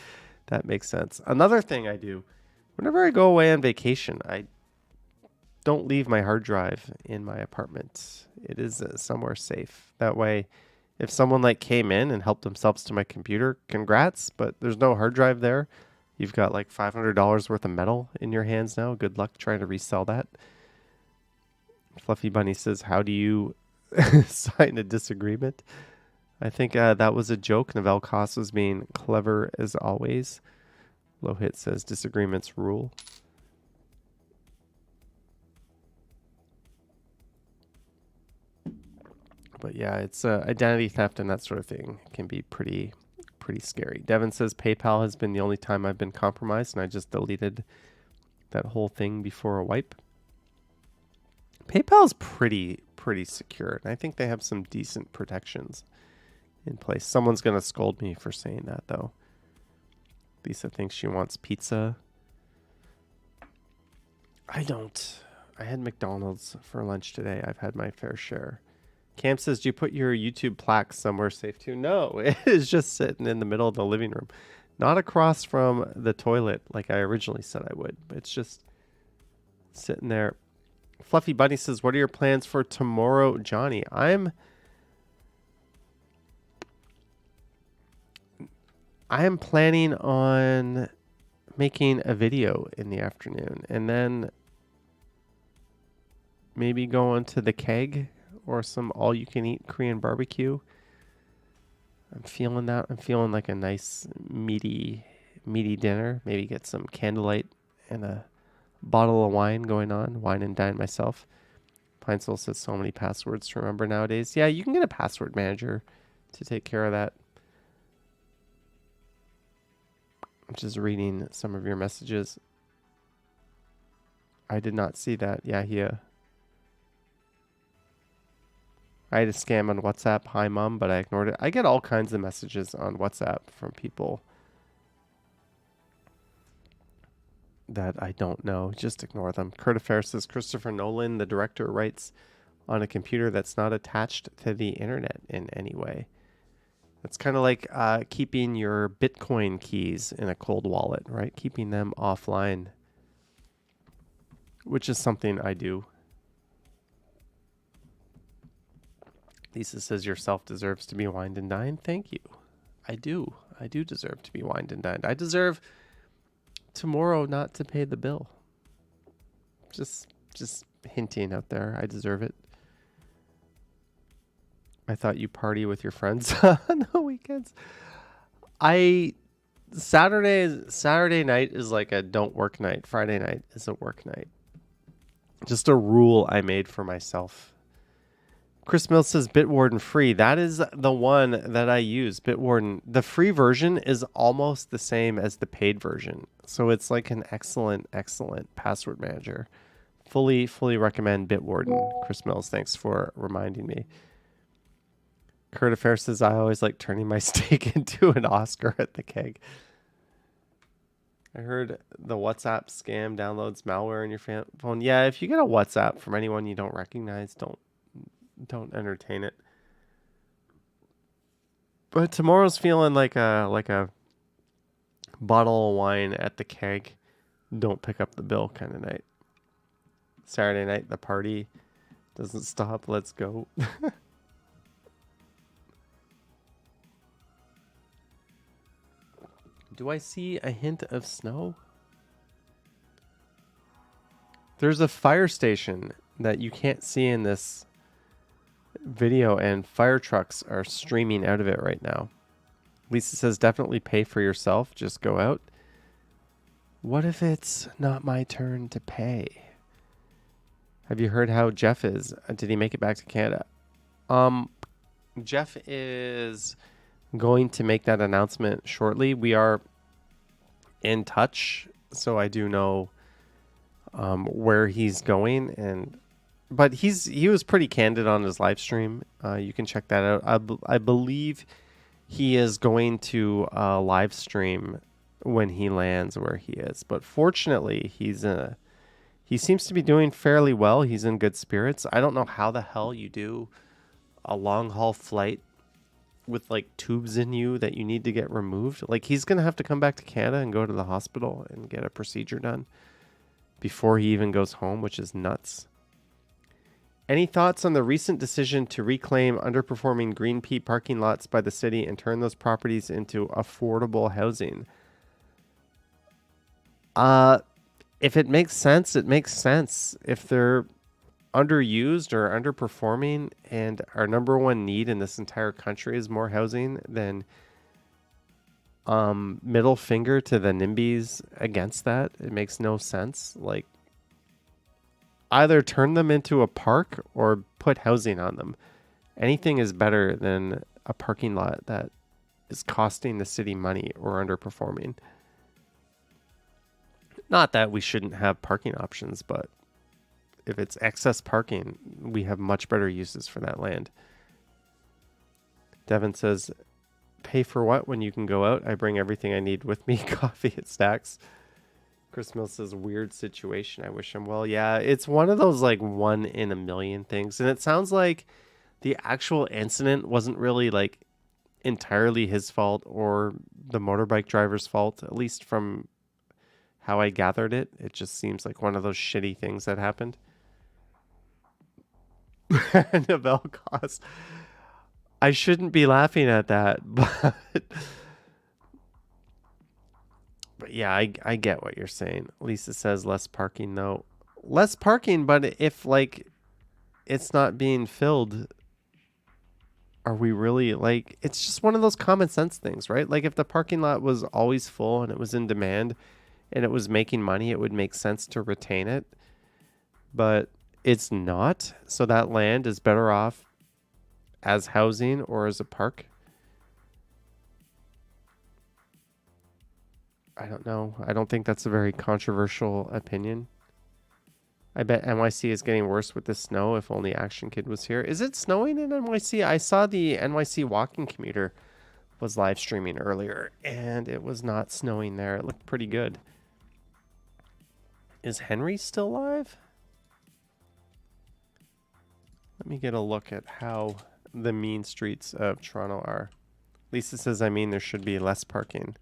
That makes sense. Another thing I do, whenever I go away on vacation, I don't leave my hard drive in my apartment. It is somewhere safe. That way, if someone like came in and helped themselves to my computer, congrats, but there's no hard drive there. You've got like $500 worth of metal in your hands now. Good luck trying to resell that. Fluffy Bunny says, how do you sign a disagreement? I think that was a joke. Novell Koss was being clever as always. Low Hit says, disagreements rule. But yeah, it's identity theft and that sort of thing can be pretty scary. Devin says PayPal has been the only time I've been compromised, and I just deleted that whole thing before a wipe. PayPal's pretty secure, and I think they have some decent protections in place. Someone's going to scold me for saying that, though. Lisa thinks she wants pizza. I don't. I had McDonald's for lunch today. I've had my fair share. Cam says, do you put your YouTube plaque somewhere safe too? No, it is just sitting in the middle of the living room. Not across from the toilet like I originally said I would. But it's just sitting there. Fluffy Bunny says, what are your plans for tomorrow, Johnny? I am planning on making a video in the afternoon, and then maybe going to the keg or some all-you-can-eat Korean barbecue. I'm feeling that. I'm feeling like a nice meaty dinner. Maybe get some candlelight and a bottle of wine going on. Wine and dine myself. Pine Soul says so many passwords to remember nowadays. Yeah, you can get a password manager to take care of that. I'm just reading some of your messages. I did not see that. Yeah, I had a scam on WhatsApp. Hi, Mom, but I ignored it. I get all kinds of messages on WhatsApp from people that I don't know. Just ignore them. Curtis Fair says Christopher Nolan, the director, writes on a computer that's not attached to the internet in any way. It's kind of like keeping your Bitcoin keys in a cold wallet, right? Keeping them offline, which is something I do. Lisa says yourself deserves to be wined and dined. Thank you. I do. I do deserve to be wined and dined. I deserve tomorrow not to pay the bill. Just hinting out there. I deserve it. I thought you party with your friends on the weekends. Saturday night is like a don't work night. Friday night is a work night. Just a rule I made for myself. Chris Mills says Bitwarden free. That is the one that I use, Bitwarden. The free version is almost the same as the paid version. So it's like an excellent password manager. Fully recommend Bitwarden. Chris Mills, thanks for reminding me. Kurt Affair says, I always like turning my steak into an Oscar at the keg. I heard the WhatsApp scam downloads malware in your phone. Yeah, if you get a WhatsApp from anyone you don't recognize, don't entertain it. But tomorrow's feeling like a bottle of wine at the keg, don't pick up the bill kind of night. Saturday night, the party doesn't stop. Let's go. Do I see a hint of snow? There's a fire station that you can't see in this video, and fire trucks are streaming out of it right now. Lisa says, definitely pay for yourself. Just go out. What if it's not my turn to pay? Have you heard how Jeff is? Did he make it back to Canada? Jeff is going to make that announcement shortly. We are in touch, so I do know where he's going, but he was pretty candid on his live stream. You can check that out. I believe he is going to live stream when he lands where he is. But fortunately, he seems to be doing fairly well. He's in good spirits. I don't know how the hell you do a long haul flight with like tubes in you that you need to get removed. Like, he's going to have to come back to Canada and go to the hospital and get a procedure done before he even goes home, which is nuts. Any thoughts on the recent decision to reclaim underperforming green pea parking lots by the city and turn those properties into affordable housing? If it makes sense, it makes sense. If they're underused or underperforming and our number one need in this entire country is more housing, then middle finger to the NIMBYs against that. It makes no sense. Like, either turn them into a park or put housing on them. Anything is better than a parking lot that is costing the city money or underperforming. Not that we shouldn't have parking options, but if it's excess parking, we have much better uses for that land. Devin says, pay for what when you can go out? I bring everything I need with me. Coffee at Stacks. Chris Mills says, weird situation. I wish him well. Yeah, it's one of those like 1 in a million things. And it sounds like the actual incident wasn't really like entirely his fault or the motorbike driver's fault, at least from how I gathered it. It just seems like one of those shitty things that happened. Nobel cause. I shouldn't be laughing at that, but yeah, I get what you're saying. Lisa says less parking though. Less parking, but if like it's not being filled, are we really like, it's just one of those common sense things, right? Like, if the parking lot was always full and it was in demand and it was making money, it would make sense to retain it. But It's not. So that land is better off as housing or as a park. I don't know. I don't think that's a very controversial opinion. I bet NYC is getting worse with the snow. If only Action Kid was here. Is it snowing in NYC? I saw the NYC walking commuter was live streaming earlier, and it was not snowing there. It looked pretty good. Is Henry still live? Let me get a look at how the mean streets of Toronto are. Lisa says, I mean, there should be less parking.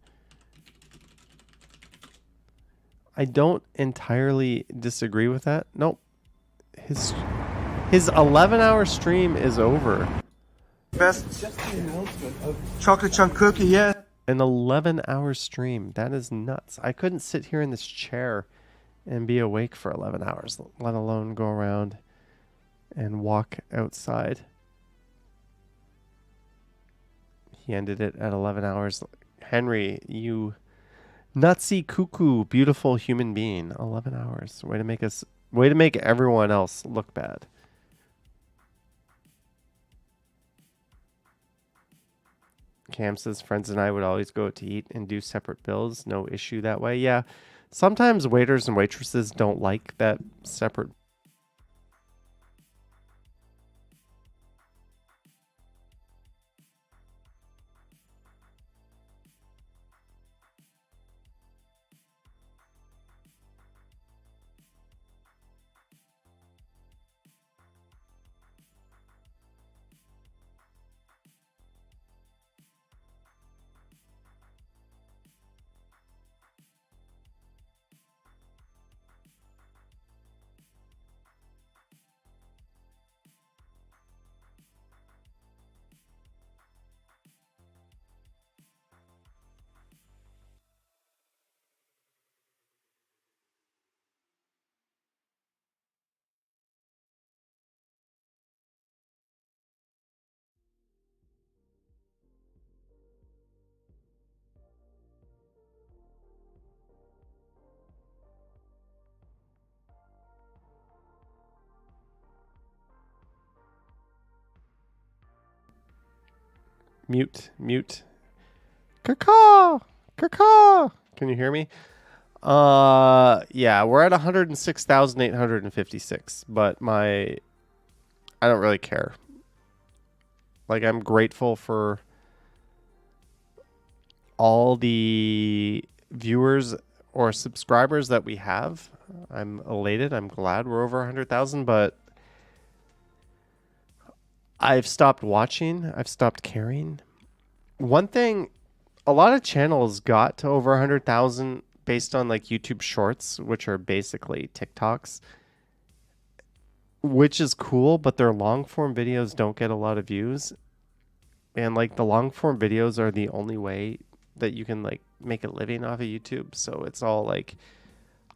I don't entirely disagree with that. Nope. His 11-hour stream is over. Best just the announcement of chocolate chunk cookie, yeah. An 11-hour stream. That is nuts. I couldn't sit here in this chair and be awake for 11 hours, let alone go around and walk outside. He ended it at 11 hours. Henry, you nutsy cuckoo, beautiful human being. 11 hours. Way to make everyone else look bad. Cam says friends and I would always go out to eat and do separate bills. No issue that way. Yeah. Sometimes waiters and waitresses don't like that separate. Mute. Caw. Can you hear me? Yeah, we're at 106,856, but I don't really care. Like, I'm grateful for all the viewers or subscribers that we have. I'm elated. I'm glad we're over 100,000, but I've stopped watching. I've stopped caring. One thing, a lot of channels got to over 100,000 based on like YouTube Shorts, which are basically TikToks, which is cool, but their long form videos don't get a lot of views. And like the long form videos are the only way that you can like make a living off of YouTube. So it's all like,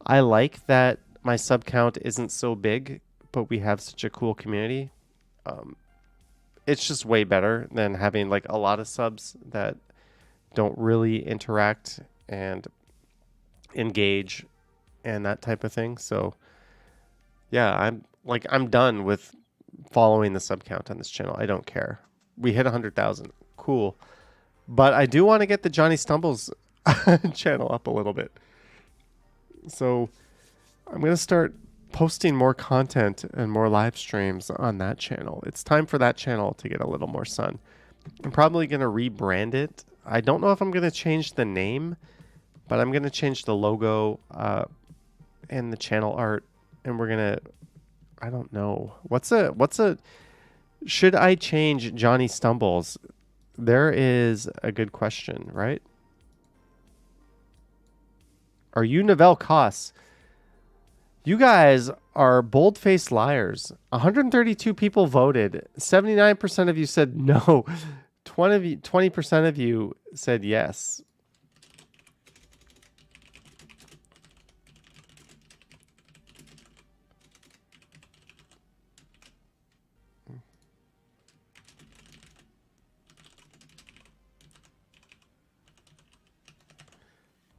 I like that my sub count isn't so big, but we have such a cool community. It's just way better than having like a lot of subs that don't really interact and engage and that type of thing. So yeah, I'm done with following the sub count on this channel. I don't care. We hit 100,000. Cool. But I do want to get the Johnny Stumbles channel up a little bit. So I'm going to start posting more content and more live streams on that channel. It's time for that channel to get a little more sun. I'm probably going to rebrand it. I don't know if I'm going to change the name, but I'm going to change the logo and the channel art. And we're going to, I don't know. Should I change Johnny Stumbles? There is a good question, right? Are you Novell Koss? You guys are bold-faced liars. 132 people voted. 79% of you said no. 20% of you said yes.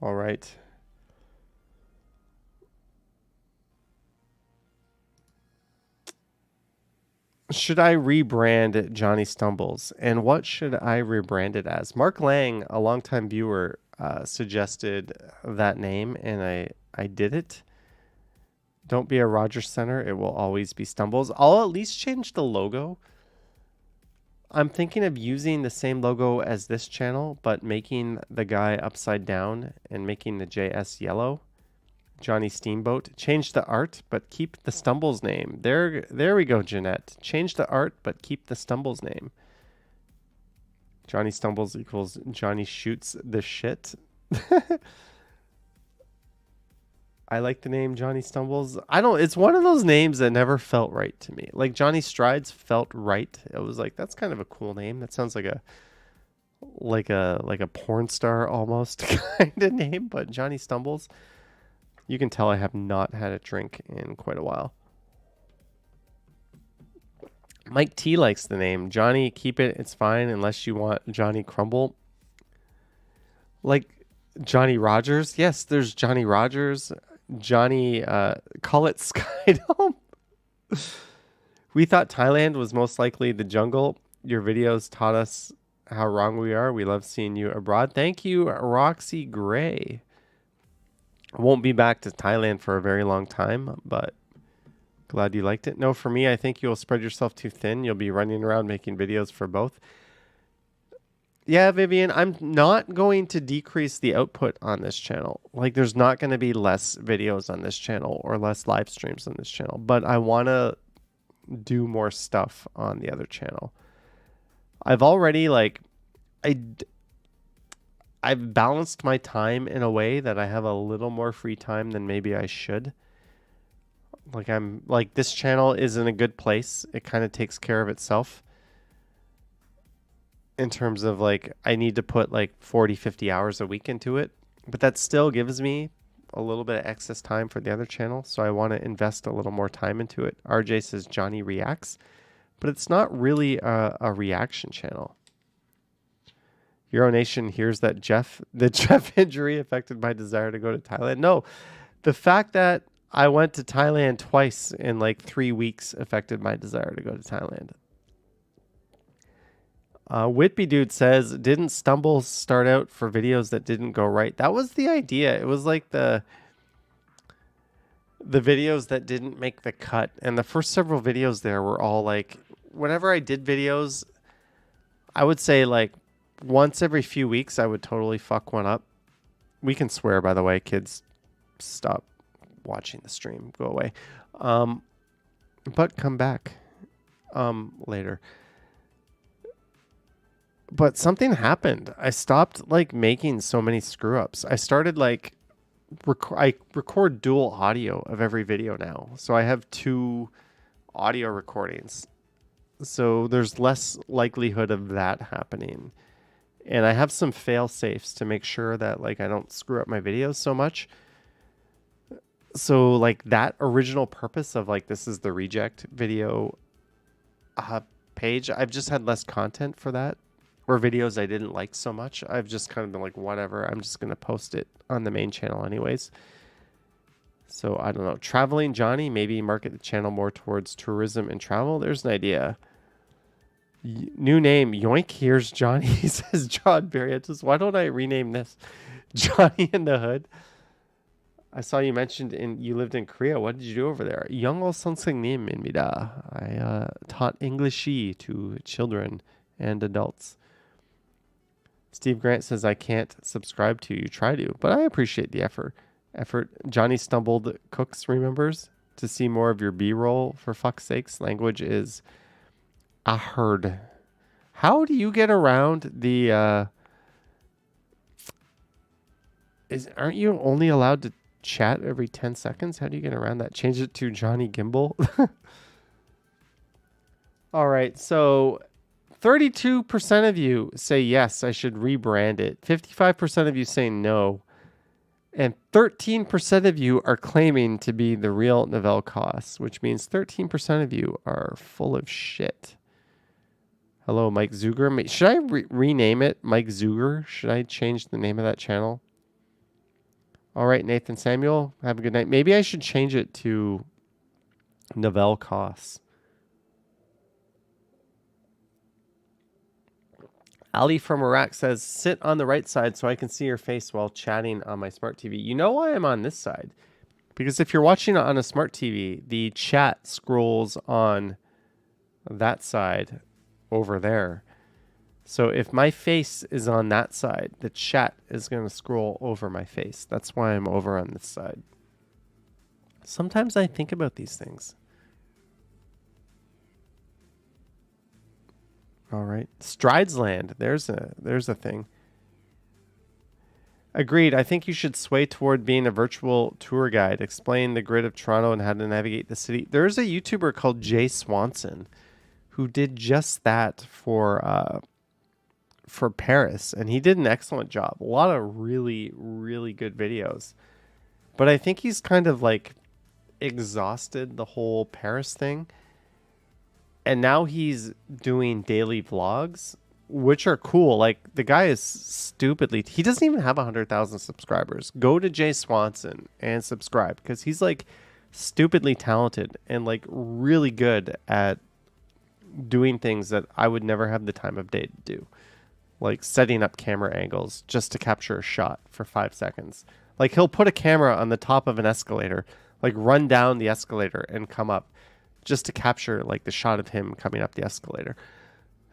All right. Should I rebrand Johnny Stumbles? And what should I rebrand it as? Mark Lang, a longtime viewer, suggested that name, and I did it. Don't be a Rogers Center. It will always be Stumbles. I'll at least change the logo. I'm thinking of using the same logo as this channel, but making the guy upside down and making the JS yellow. Johnny Steamboat. Change the art, but keep the Stumbles name. There we go, Jeanette. Change the art, but keep the Stumbles name. Johnny Stumbles equals Johnny shoots the shit. I like the name Johnny Stumbles. It's one of those names that never felt right to me. Like Johnny Strides felt right. It was like, that's kind of a cool name. That sounds like a porn star almost kind of name, but Johnny Stumbles. You can tell I have not had a drink in quite a while. Mike T likes the name. Johnny, keep it. It's fine unless you want Johnny Crumble. Like Johnny Rogers. Yes, there's Johnny Rogers. Johnny, call it Skydome. We thought Thailand was most likely the jungle. Your videos taught us how wrong we are. We love seeing you abroad. Thank you, Roxy Gray. I won't be back to Thailand for a very long time, but glad you liked it. No, for me, I think you'll spread yourself too thin. You'll be running around making videos for both. Yeah, Vivian, I'm not going to decrease the output on this channel. Like, there's not going to be less videos on this channel or less live streams on this channel, but I want to do more stuff on the other channel. I've already, I've balanced my time in a way that I have a little more free time than maybe I should. This channel is in a good place. It kind of takes care of itself in terms of I need to put 40, 50 hours a week into it, but that still gives me a little bit of excess time for the other channel. So I want to invest a little more time into it. RJ says Johnny reacts, but it's not really a reaction channel. Euronation hears that the Jeff injury affected my desire to go to Thailand. No, the fact that I went to Thailand twice in 3 weeks affected my desire to go to Thailand. Whitby Dude says, didn't Stumbles start out for videos that didn't go right? That was the idea. It was the videos that didn't make the cut. And the first several videos there were all whenever I did videos, I would say once every few weeks, I would totally fuck one up. We can swear, by the way, kids. Stop watching the stream. Go away. But come back later. But something happened. I stopped making so many screw ups. I started I record dual audio of every video now. So I have 2 audio recordings. So there's less likelihood of that happening. And I have some fail safes to make sure that I don't screw up my videos so much. So that original purpose of this is the reject video page, I've just had less content for that, or videos I didn't like so much. I've just kind of been whatever, I'm just going to post it on the main channel anyways. So I don't know. Traveling Johnny, maybe market the channel more towards tourism and travel. There's an idea. New name, Yoink. Here's Johnny. He says John Barrientos. Why don't I rename this Johnny in the Hood? I saw you mentioned you lived in Korea. What did you do over there? 영어 선생님입니다. I taught English to children and adults. Steve Grant says I can't subscribe to you. Try to, but I appreciate the effort. Johnny Stumbled Cooks remembers to see more of your B-roll. For fuck's sakes, language is I heard. How do you get around the aren't you only allowed to chat every 10 seconds? How do you get around that? Change it to Johnny Gimbal. All right, so 32% of you say yes, I should rebrand it. 55% of you say no. And 13% of you are claiming to be the real Novell Costs, which means 13% of you are full of shit. Hello, Mike Zuger. Should I rename it Mike Zuger? Should I change the name of that channel? All right, Nathan Samuel, have a good night. Maybe I should change it to Novell Costs. Ali from Iraq says, sit on the right side so I can see your face while chatting on my smart TV. You know why I'm on this side? Because if you're watching on a smart TV, the chat scrolls on that side over there. So if my face is on that side, the chat is going to scroll over my face. That's why I'm over on this side. Sometimes I think about these things. All right. Stridesland. There's a thing. Agreed. I think you should sway toward being a virtual tour guide. Explain the grid of Toronto and how to navigate the city. There's a YouTuber called Jay Swanson who did just that for Paris, and he did an excellent job. A lot of really, really good videos. But I think he's kind of like exhausted the whole Paris thing. And now he's doing daily vlogs, which are cool. Like, the guy is stupidly... He doesn't even have 100,000 subscribers. Go to Jay Swanson and subscribe, because he's, like, stupidly talented and, like, really good at doing things that I would never have the time of day to do. Like, setting up camera angles just to capture a shot for 5 seconds. Like, he'll put a camera on the top of an escalator, like, run down the escalator and come up, just to capture like the shot of him coming up the escalator.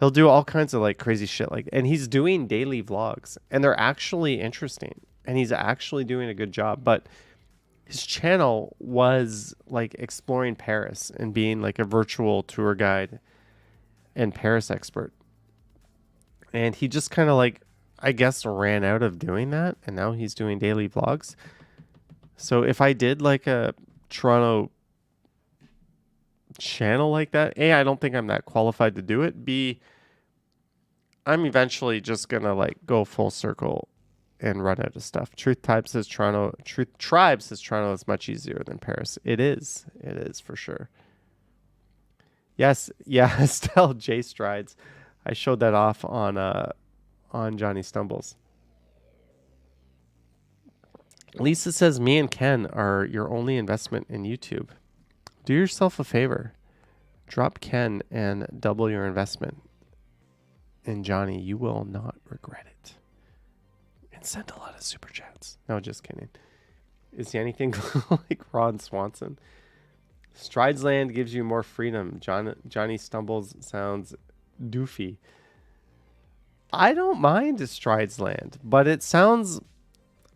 He'll do all kinds of like crazy shit, like, and he's doing daily vlogs, and they're actually interesting, and he's actually doing a good job. But his channel was like exploring Paris and being like a virtual tour guide and Paris expert. And he just kind of like, I guess, ran out of doing that, and now he's doing daily vlogs. So if I did like a Toronto channel like that, A, I don't think I'm that qualified to do it. B, I'm eventually just gonna like go full circle and run out of stuff. Truth Tribe says Toronto is much easier than Paris. It is for sure. Yes, yeah, Estelle J Strides. I showed that off on Johnny Stumbles. Lisa says, me and Ken are your only investment in YouTube. Do yourself a favor. Drop Ken and double your investment in Johnny. You will not regret it. And send a lot of super chats. No, just kidding. Is he anything like Ron Swanson? Stridesland gives you more freedom. Johnny Stumbles sounds doofy. I don't mind Stridesland, but it sounds...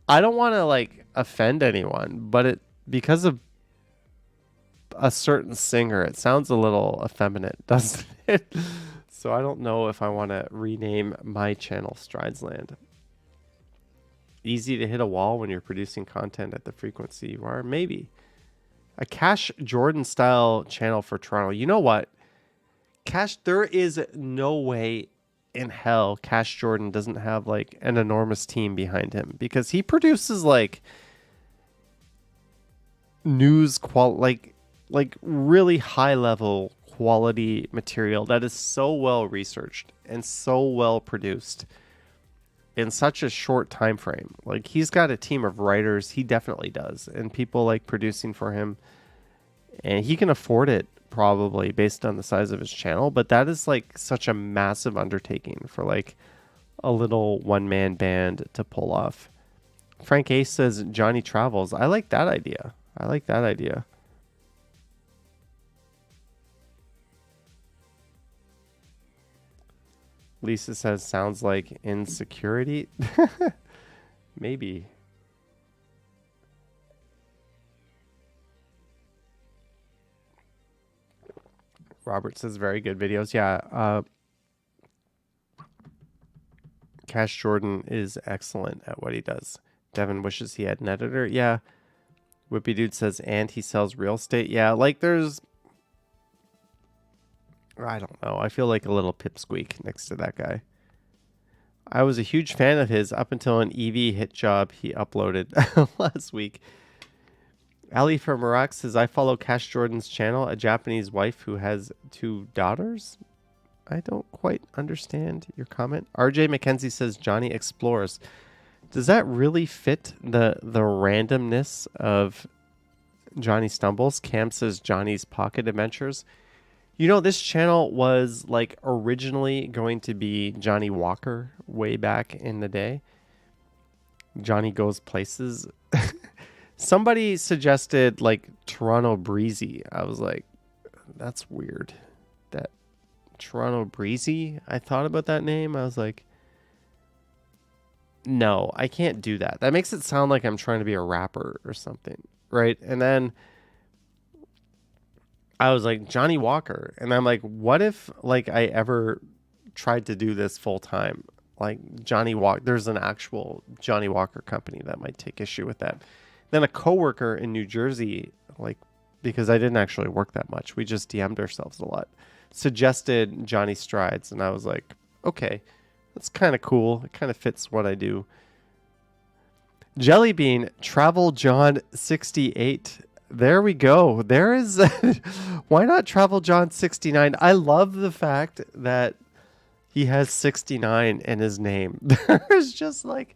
I don't want to like offend anyone, but because of a certain singer, it sounds a little effeminate, doesn't it? So I don't know if I want to rename my channel Stridesland. Easy to hit a wall when you're producing content at the frequency you are? Maybe. A Cash Jordan style channel for Toronto. You know what? There is no way in hell Cash Jordan doesn't have like an enormous team behind him, because he produces like news like really high level quality material that is so well researched and so well produced in such a short time frame. Like, he's got a team of writers, he definitely does, and people like producing for him, and he can afford it probably based on the size of his channel. But that is like such a massive undertaking for like a little one-man band to pull off. Frank Ace says Johnny Travels. I like that idea. Lisa says, sounds like insecurity. Maybe. Robert says, very good videos. Yeah. Cash Jordan is excellent at what he does. Devin wishes he had an editor. Yeah. Whippy Dude says, and he sells real estate. Yeah, like there's... I don't know. I feel like a little pipsqueak next to that guy. I was a huge fan of his up until an EV hit job he uploaded last week. Ali from Iraq says, I follow Cash Jordan's channel, a Japanese wife who has 2 daughters. I don't quite understand your comment. RJ McKenzie says, Johnny Explores. Does that really fit the randomness of Johnny Stumbles? Cam says, Johnny's Pocket Adventures. You know, this channel was like originally going to be Johnny Walker way back in the day. Johnny Goes Places. Somebody suggested like Toronto Breezy. I was like, that's weird. That Toronto Breezy. I thought about that name. I was like, no, I can't do that. That makes it sound like I'm trying to be a rapper or something, right? And then I was like, Johnny Walker. And I'm like, what if like I ever tried to do this full time? Like Johnny Walker, there's an actual Johnny Walker company that might take issue with that. Then a coworker in New Jersey, like, because I didn't actually work that much, we just DM'd ourselves a lot, suggested Johnny Strides. And I was like, okay, that's kind of cool. It kind of fits what I do. Jellybean Travel John 68. There we go. There is why not Travel John 69? I love the fact that he has 69 in his name. There's just like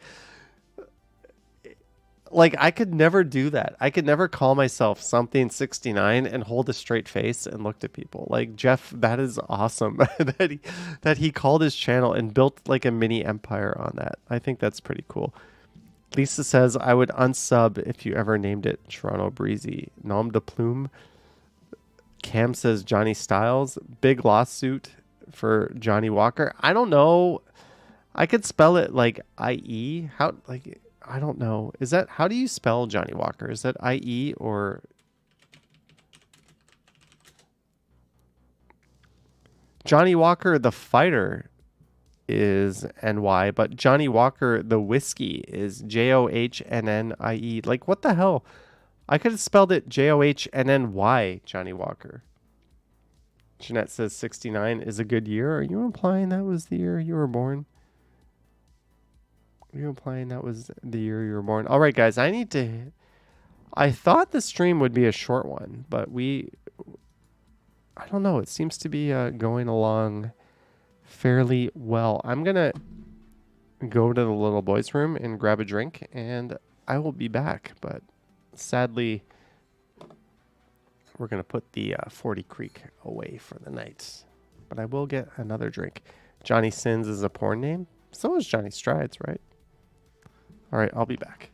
I could never do that. I could never call myself something 69 and hold a straight face and look at people. Like Jeff, that is awesome that he called his channel and built like a mini empire on that. I think that's pretty cool. Lisa says, I would unsub if you ever named it Toronto Breezy. Nom de plume. Cam says Johnny Styles. Big lawsuit for Johnny Walker. I don't know. I could spell it like IE. How, like, I don't know. Is that, how do you spell Johnny Walker? Is that IE or... Johnny Walker, the fighter, is NY, but Johnny Walker the whiskey is JOHNNIE. Like, what the hell? I could have spelled it JOHNNY, Johnny Walker. Jeanette says 69 is a good year. Are you implying that was the year you were born? Are you implying that was the year you were born? All right, guys, I thought the stream would be a short one, but I don't know. It seems to be going along fairly well. I'm gonna go to the little boys' room and grab a drink, and I will be back. But sadly, we're gonna put the 40 Creek away for the night. But I will get another drink. Johnny Sins is a porn name. So is Johnny Strides, right? All right, I'll be back.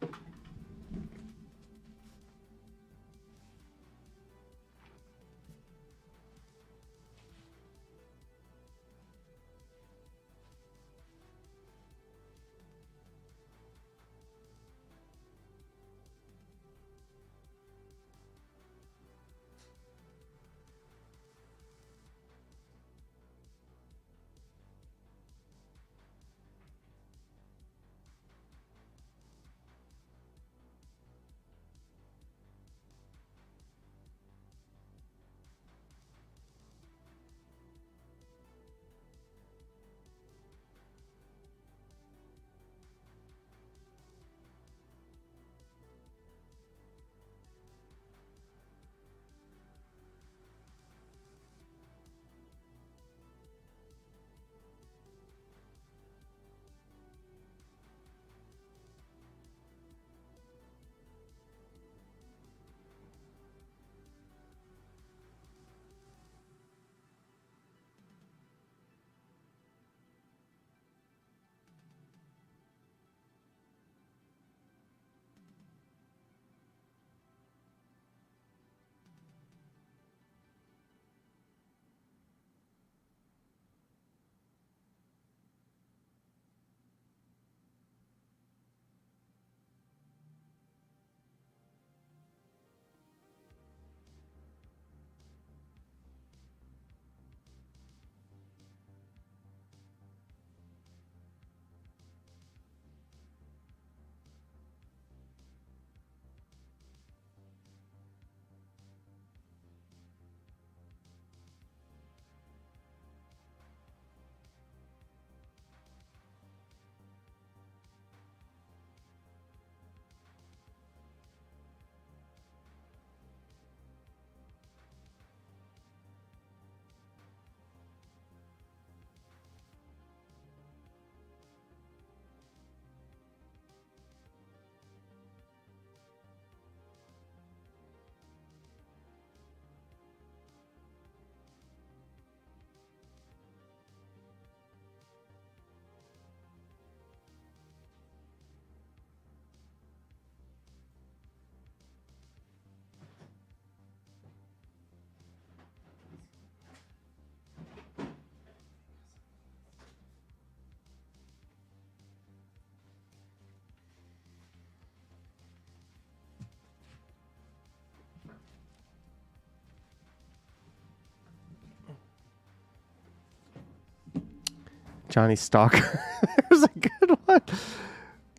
Johnny Stalker. There's a good one.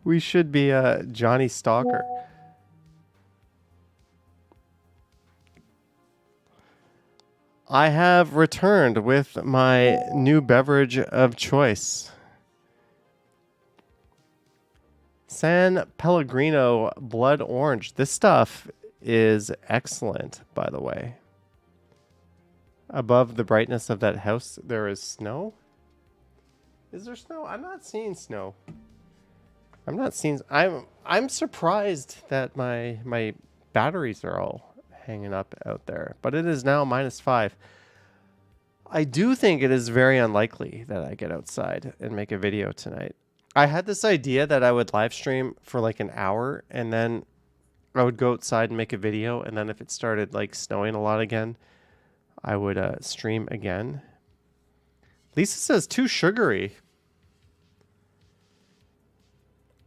We should be Johnny Stalker. I have returned with my new beverage of choice. San Pellegrino Blood Orange. This stuff is excellent, by the way. Above the brightness of that house, there is snow. Is there snow? I'm not seeing snow. I'm surprised that my batteries are all hanging up out there, but it is now -5. I do think it is very unlikely that I get outside and make a video tonight. I had this idea that I would live stream for like an hour and then I would go outside and make a video, and then if it started like snowing a lot again, I would stream again. Lisa says too sugary.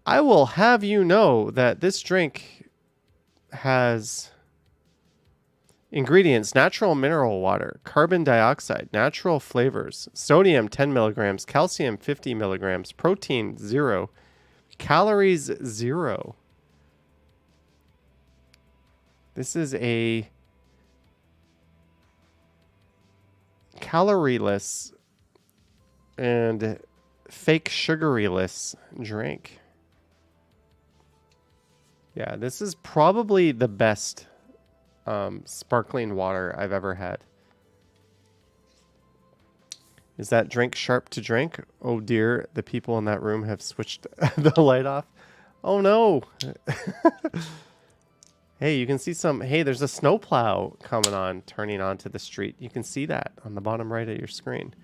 I will have you know that this drink has ingredients: natural mineral water, carbon dioxide, natural flavors, sodium 10 milligrams, calcium 50 milligrams, protein 0, calories 0. This is a calorieless and fake sugaryless drink. Yeah, this is probably the best sparkling water I've ever had. Is that drink sharp to drink? Oh dear, the people in that room have switched the light off. Oh no. Hey, you can see some, hey, there's a snowplow coming on, turning onto the street. You can see that on the bottom right of your screen.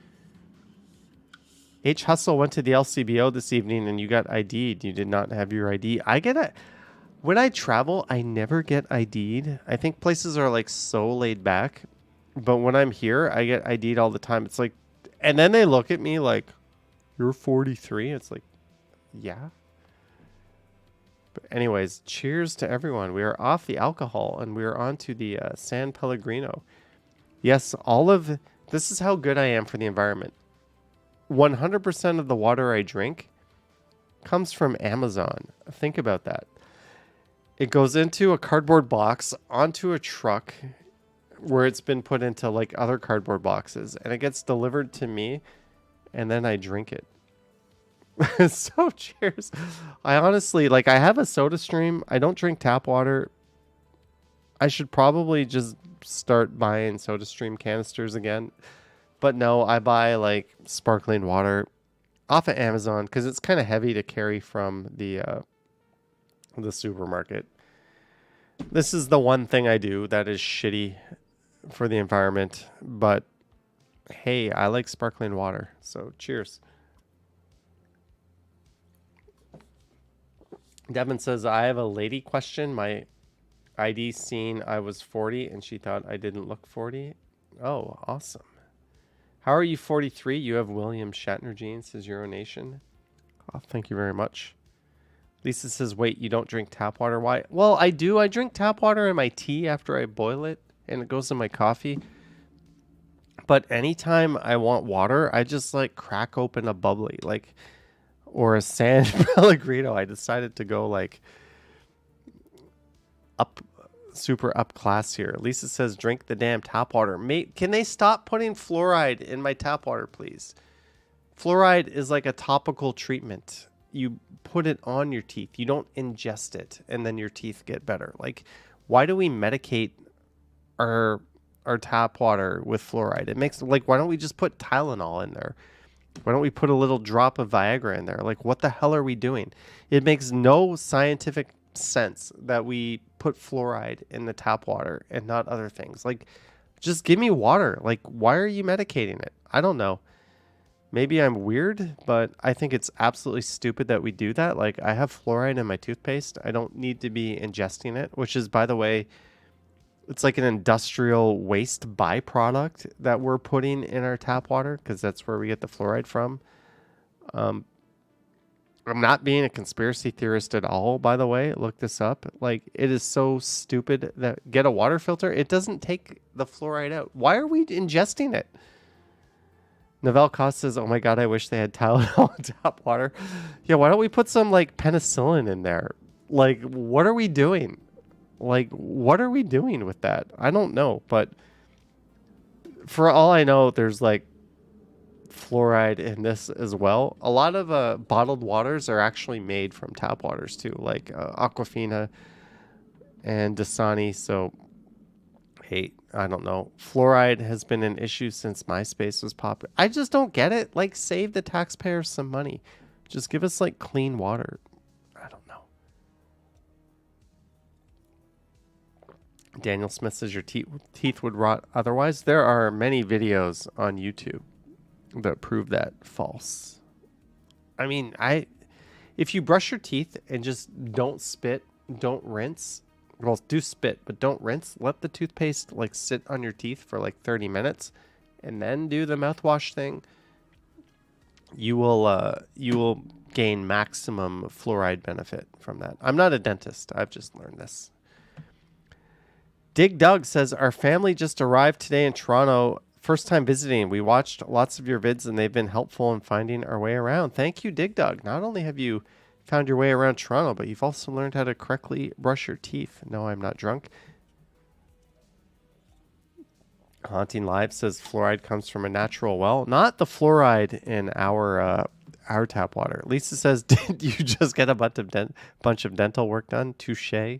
H. Hustle went to the LCBO this evening and you got ID'd. You did not have your ID. When I travel, I never get ID'd. I think places are like so laid back. But when I'm here, I get ID'd all the time. It's like, and then they look at me like, you're 43? It's like, yeah. But anyways, cheers to everyone. We are off the alcohol and we are on to the San Pellegrino. Yes, this is how good I am for the environment. 100% of the water I drink comes from Amazon. Think about that. It goes into a cardboard box, onto a truck where it's been put into like other cardboard boxes, and it gets delivered to me, and then I drink it. So cheers. I honestly, like, I have a soda stream. I don't drink tap water. I should probably just start buying soda stream canisters again. But no, I buy like sparkling water off of Amazon because it's kind of heavy to carry from the supermarket. This is the one thing I do that is shitty for the environment, but hey, I like sparkling water. So cheers. Devin says, I have a lady question. My ID seen I was 40 and she thought I didn't look 40. Oh, awesome. How are you 43? You have William Shatner genes, says Euronation. Oh, thank you very much. Lisa says, wait, you don't drink tap water? Why? Well, I do. I drink tap water in my tea after I boil it, and it goes in my coffee. But anytime I want water, I just like crack open a bubbly, like, or a San Pellegrino. I decided to go like super up class here. Lisa says, drink the damn tap water. Can they stop putting fluoride in my tap water, please? Fluoride is like a topical treatment. You put it on your teeth. You don't ingest it, and then your teeth get better. Like, why do we medicate our tap water with fluoride? It makes, like, why don't we just put Tylenol in there? Why don't we put a little drop of Viagra in there? Like, what the hell are we doing? It makes no scientific sense that we put fluoride in the tap water and not other things. Like, just give me water. Like, why are you medicating it? I don't know. Maybe I'm weird, but I think it's absolutely stupid that we do that. Like, I have fluoride in my toothpaste. I don't need to be ingesting it, which is, by the way, it's like an industrial waste byproduct that we're putting in our tap water because that's where we get the fluoride from. I'm not being a conspiracy theorist at all, by the way. Look this up. Like, it is so stupid that get a water filter. It doesn't take the fluoride out. Why are we ingesting it? Novell Cost says, "Oh my god, I wish they had Tylenol in tap water." Yeah, why don't we put some like penicillin in there? Like, what are we doing? Like, what are we doing with that? I don't know, but for all I know, there's like fluoride in this as well. A lot of bottled waters are actually made from tap waters too, like Aquafina and Dasani. So, hey, I don't know. Fluoride has been an issue since MySpace was popular. I just don't get it. Like, save the taxpayers some money. Just give us like clean water. I don't know. Daniel Smith says your teeth would rot otherwise. There are many videos on YouTube that prove that false. I mean, if you brush your teeth and just don't spit, don't rinse, well, do spit, but don't rinse, let the toothpaste like sit on your teeth for like 30 minutes and then do the mouthwash thing, you will gain maximum fluoride benefit from that. I'm not a dentist. I've just learned this. Dig Doug says, our family just arrived today in Toronto. First time visiting. We watched lots of your vids and they've been helpful in finding our way around. Thank you, Dig Doug. Not only have you found your way around Toronto, but you've also learned how to correctly brush your teeth. No, I'm not drunk. Haunting Live says fluoride comes from a natural well. Not the fluoride in our tap water. Lisa says, did you just get a bunch of dental work done? Touche.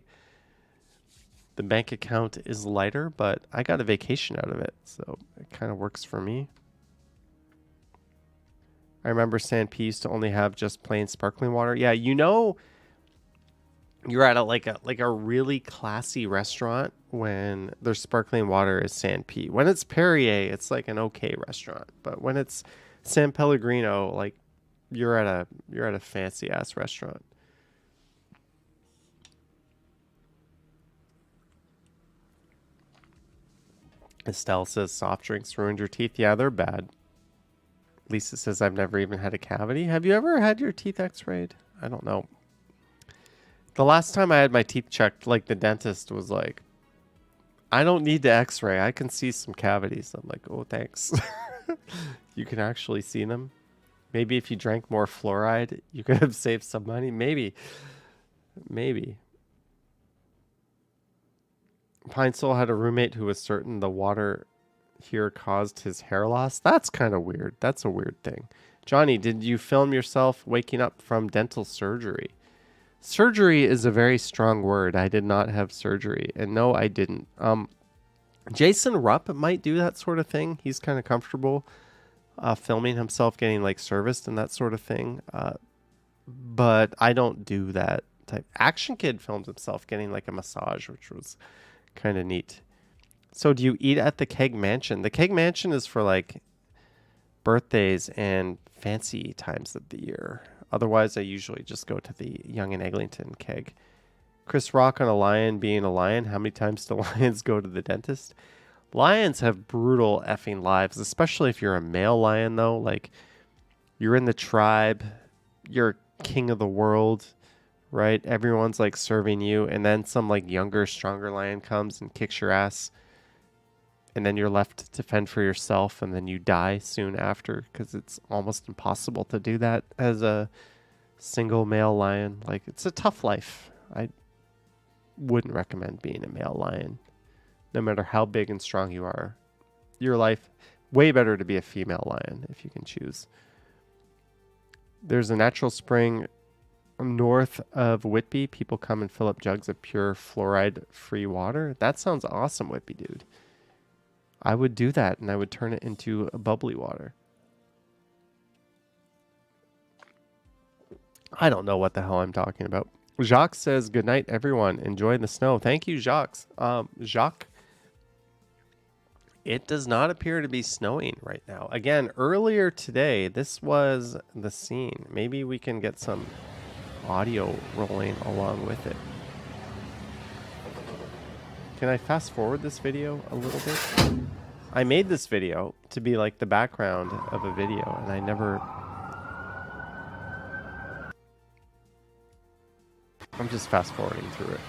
The bank account is lighter, but I got a vacation out of it, so it kind of works for me. I remember Sanpé used to only have just plain sparkling water. Yeah, you know, you're at a really classy restaurant when their sparkling water is Sanpé. When it's Perrier, it's like an okay restaurant, but when it's San Pellegrino, like you're at a fancy ass restaurant. Estelle says soft drinks ruined your teeth. Yeah, they're bad. Lisa says I've never even had a cavity. Have you ever had your teeth x-rayed? I don't know. The last time I had my teeth checked, like the dentist was like, I don't need to x-ray. I can see some cavities. I'm like, oh, thanks. You can actually see them. Maybe if you drank more fluoride, you could have saved some money. Maybe. Pine Soul had a roommate who was certain the water here caused his hair loss. That's kind of weird. That's a weird thing. Johnny, did you film yourself waking up from dental surgery? Surgery is a very strong word. I did not have surgery. And no, I didn't. Jason Rupp might do that sort of thing. He's kind of comfortable filming himself getting like serviced and that sort of thing. But I don't do that type. Action Kid filmed himself getting like a massage, which was kind of neat. So do you eat at the Keg Mansion? The Keg Mansion is for like birthdays and fancy times of the year. Otherwise, I usually just go to the Yonge and Eglinton Keg. Chris Rock on a lion being a lion. How many times do lions go to the dentist? Lions have brutal effing lives, especially if you're a male lion, though. Like, you're in the tribe, you're king of the world, right? Everyone's like serving you, and then some like younger, stronger lion comes and kicks your ass, and then you're left to fend for yourself, and then you die soon after because it's almost impossible to do that as a single male lion. Like, it's a tough life. I wouldn't recommend being a male lion, no matter how big and strong you are. Your life, way better to be a female lion if you can choose. There's a natural spring north of Whitby. People come and fill up jugs of pure fluoride-free water. That sounds awesome, Whitby dude. I would do that, and I would turn it into a bubbly water. I don't know what the hell I'm talking about. Jacques says, good night, everyone. Enjoy the snow. Thank you, Jacques. Jacques, it does not appear to be snowing right now. Again, earlier today, this was the scene. Maybe we can get some audio rolling along with it. Can I fast forward this video a little bit? I made this video to be like the background of a video, and I never... I'm just fast forwarding through it.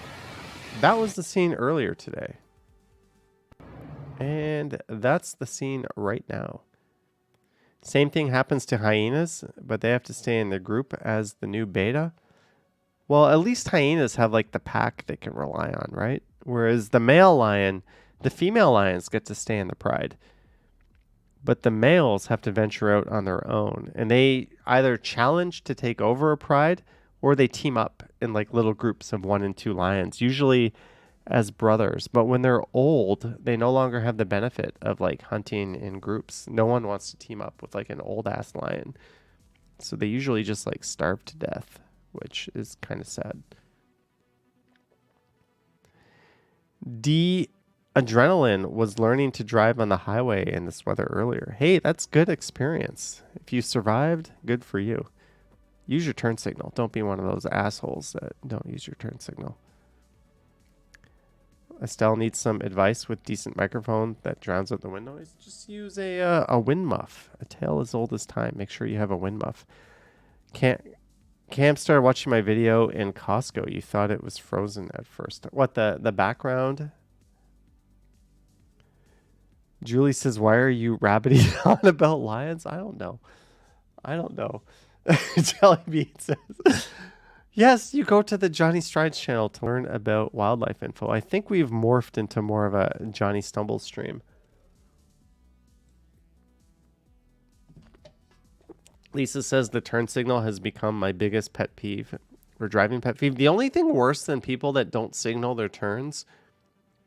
That was the scene earlier today. And that's the scene right now. Same thing happens to hyenas, but they have to stay in their group as the new beta. Well, at least hyenas have like the pack they can rely on, right? Whereas the male lion, the female lions get to stay in the pride. But the males have to venture out on their own. And they either challenge to take over a pride or they team up in like little groups of 1 and 2 lions, usually as brothers. But when they're old, they no longer have the benefit of like hunting in groups. No one wants to team up with like an old ass lion. So they usually just like starve to death, which is kind of sad. Adrenaline was learning to drive on the highway in this weather earlier. Hey, that's good experience. If you survived, good for you. Use your turn signal. Don't be one of those assholes that don't use your turn signal. Estelle needs some advice with decent microphone that drowns out the wind noise. Just use a wind muff. A tale as old as time. Make sure you have a wind muff. Cam started watching my video in Costco. You thought it was frozen at first. What, the background? Julie says, why are you rabbiting on about lions? I don't know. Jellybean says, yes, you go to the Johnny Strides channel to learn about wildlife info. I think we've morphed into more of a Johnny Stumbles stream. Lisa says the turn signal has become my biggest pet peeve or driving pet peeve. The only thing worse than people that don't signal their turns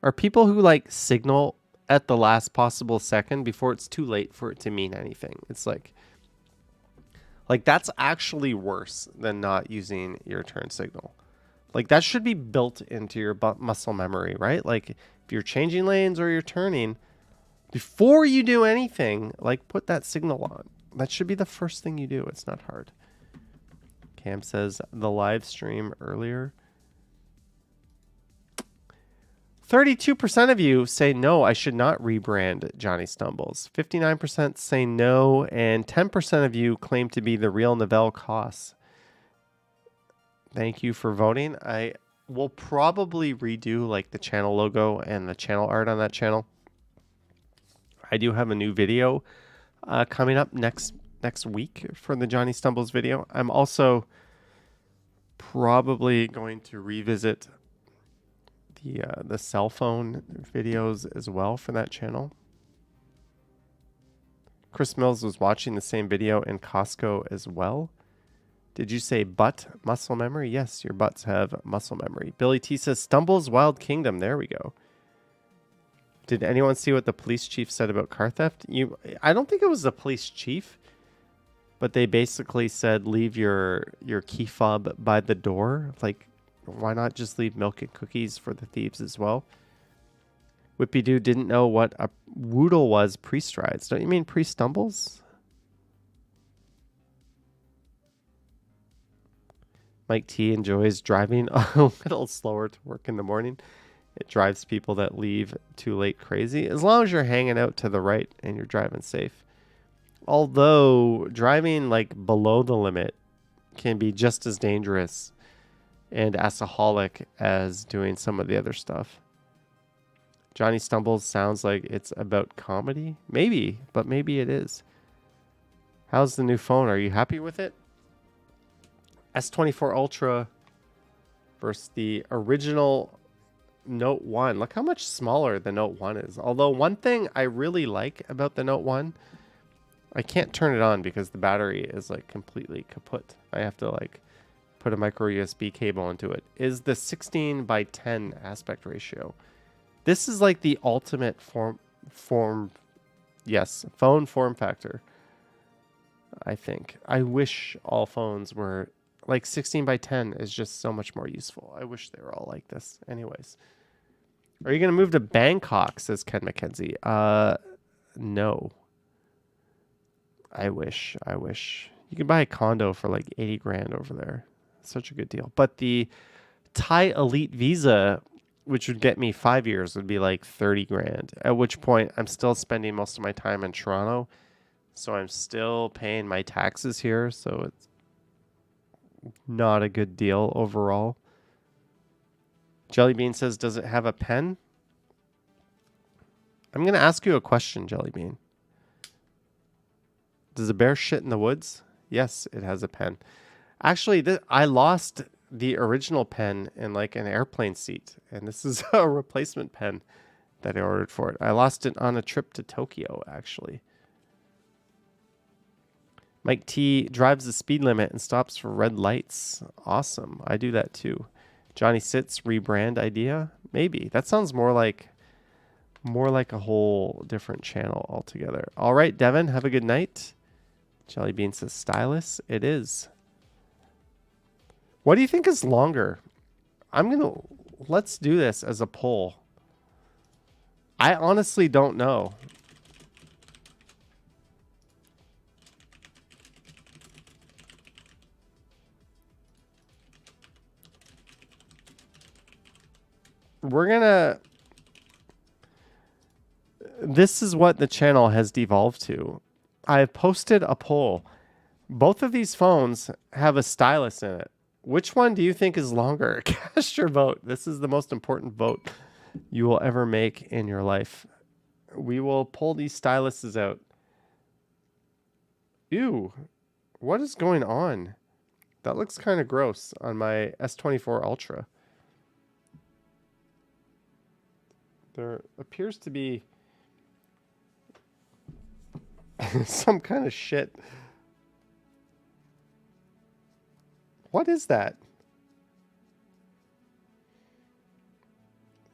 are people who like signal at the last possible second before it's too late for it to mean anything. It's like that's actually worse than not using your turn signal. Like that should be built into your muscle memory, right? Like if you're changing lanes or you're turning, before you do anything, like put that signal on. That should be the first thing you do. It's not hard. Cam says the live stream earlier. 32% of you say no, I should not rebrand Johnny Stumbles. 59% say no, and 10% of you claim to be the real Novell Koss. Thank you for voting. I will probably redo like the channel logo and the channel art on that channel. I do have a new video coming up next week for the Johnny Stumbles video. I'm also probably going to revisit the cell phone videos as well for that channel. Chris Mills was watching the same video in Costco as well. Did you say butt muscle memory? Yes, your butts have muscle memory. Billy T says Stumbles Wild Kingdom. There we go. Did anyone see what the police chief said about car theft? I don't think it was the police chief, but they basically said leave your key fob by the door. Like, why not just leave milk and cookies for the thieves as well? Whippy Doo didn't know what a woodle was pre-strides. Don't you mean pre-stumbles? Mike T enjoys driving a little slower to work in the morning. It drives people that leave too late crazy. As long as you're hanging out to the right and you're driving safe. Although driving like below the limit can be just as dangerous and asaholic as doing some of the other stuff. Johnny Stumbles sounds like it's about comedy. Maybe, but maybe it is. How's the new phone? Are you happy with it? S24 Ultra versus the original Note 1. Look how much smaller the Note 1 is. Although one thing I really like about the Note 1, I can't turn it on because the battery is like completely kaput. I have to like put a micro USB cable into it, is the 16:10 aspect ratio. This is like the ultimate phone form factor. I think. I wish all phones were like 16:10 is just so much more useful. I wish they were all like this. Anyways. Are you going to move to Bangkok, says Ken McKenzie? No. I wish. You can buy a condo for like 80 grand over there. Such a good deal. But the Thai Elite Visa, which would get me 5 years, would be like 30 grand. At which point I'm still spending most of my time in Toronto. So I'm still paying my taxes here. So it's not a good deal overall. Jellybean says, does it have a pen? I'm going to ask you a question, Jellybean. Does a bear shit in the woods? Yes, it has a pen. Actually, I lost the original pen in like an airplane seat, and this is a replacement pen that I ordered for it. I lost it on a trip to Tokyo, actually. Mike T drives the speed limit and stops for red lights. Awesome. I do that too. Johnny Sits rebrand idea? Maybe. That sounds more like a whole different channel altogether. All right, Devin, have a good night. Jelly Bean says stylus. It is. What do you think is longer? Let's do this as a poll. I honestly don't know. This is what the channel has devolved to. I've posted a poll. Both of these phones have a stylus in it. Which one do you think is longer? Cast your vote. This is the most important vote you will ever make in your life. We will pull these styluses out. Ew. What is going on? That looks kind of gross on my S24 Ultra. There appears to be some kind of shit. What is that?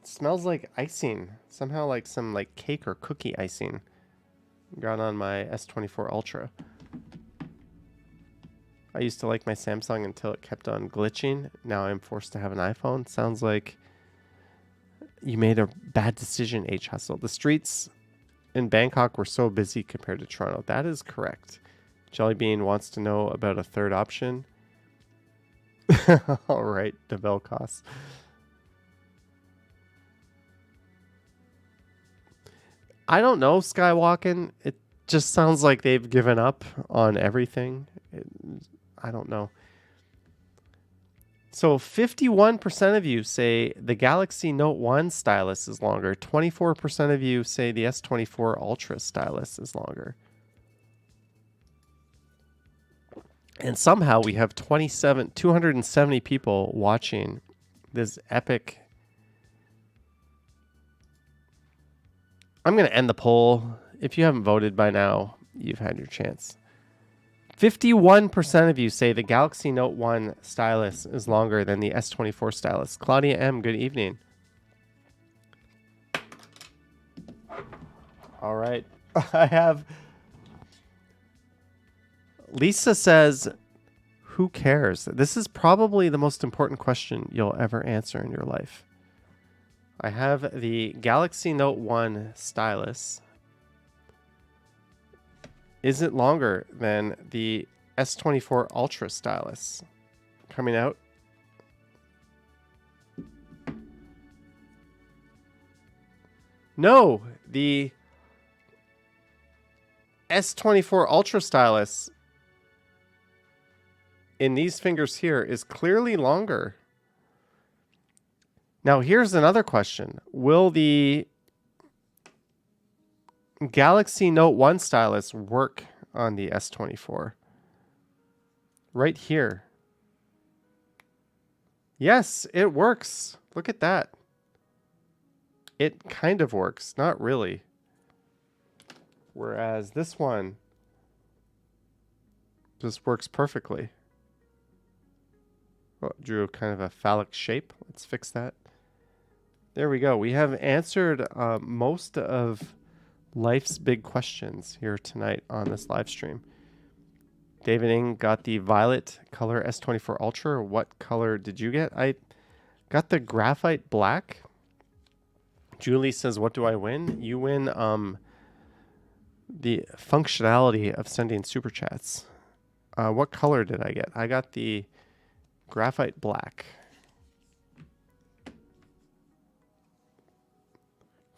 It smells like icing. Somehow like some like cake or cookie icing got on my S24 Ultra. I used to like my Samsung until it kept on glitching. Now I'm forced to have an iPhone. Sounds like you made a bad decision, H Hustle. The streets in Bangkok were so busy compared to Toronto. That is correct. Jellybean wants to know about a third option. All right, Develcos. I don't know, Skywalking. It just sounds like they've given up on everything. I don't know. So 51% of you say the Galaxy Note 1 stylus is longer. 24% of you say the S24 Ultra stylus is longer. And somehow we have 270 people watching this epic. I'm going to end the poll. If you haven't voted by now, you've had your chance. 51% of you say the Galaxy Note 1 stylus is longer than the S24 stylus. Claudia M., good evening. All right. I have... Lisa says, who cares? This is probably the most important question you'll ever answer in your life. I have the Galaxy Note 1 stylus. Is it longer than the S24 Ultra stylus? Coming out. No, the S24 Ultra stylus in these fingers here is clearly longer. Now, here's another question. Will the Galaxy Note 1 stylus work on the S24? Right here. Yes, it works. Look at that. It kind of works. Not really. Whereas this one just works perfectly. Oh, drew kind of a phallic shape. Let's fix that. There we go. We have answered most of life's big questions here tonight on this live stream. David Ng got the violet color S24 Ultra. What color did you get? I got the graphite black. Julie says, what do I win? You win the functionality of sending super chats. What color did I get? I got the graphite black.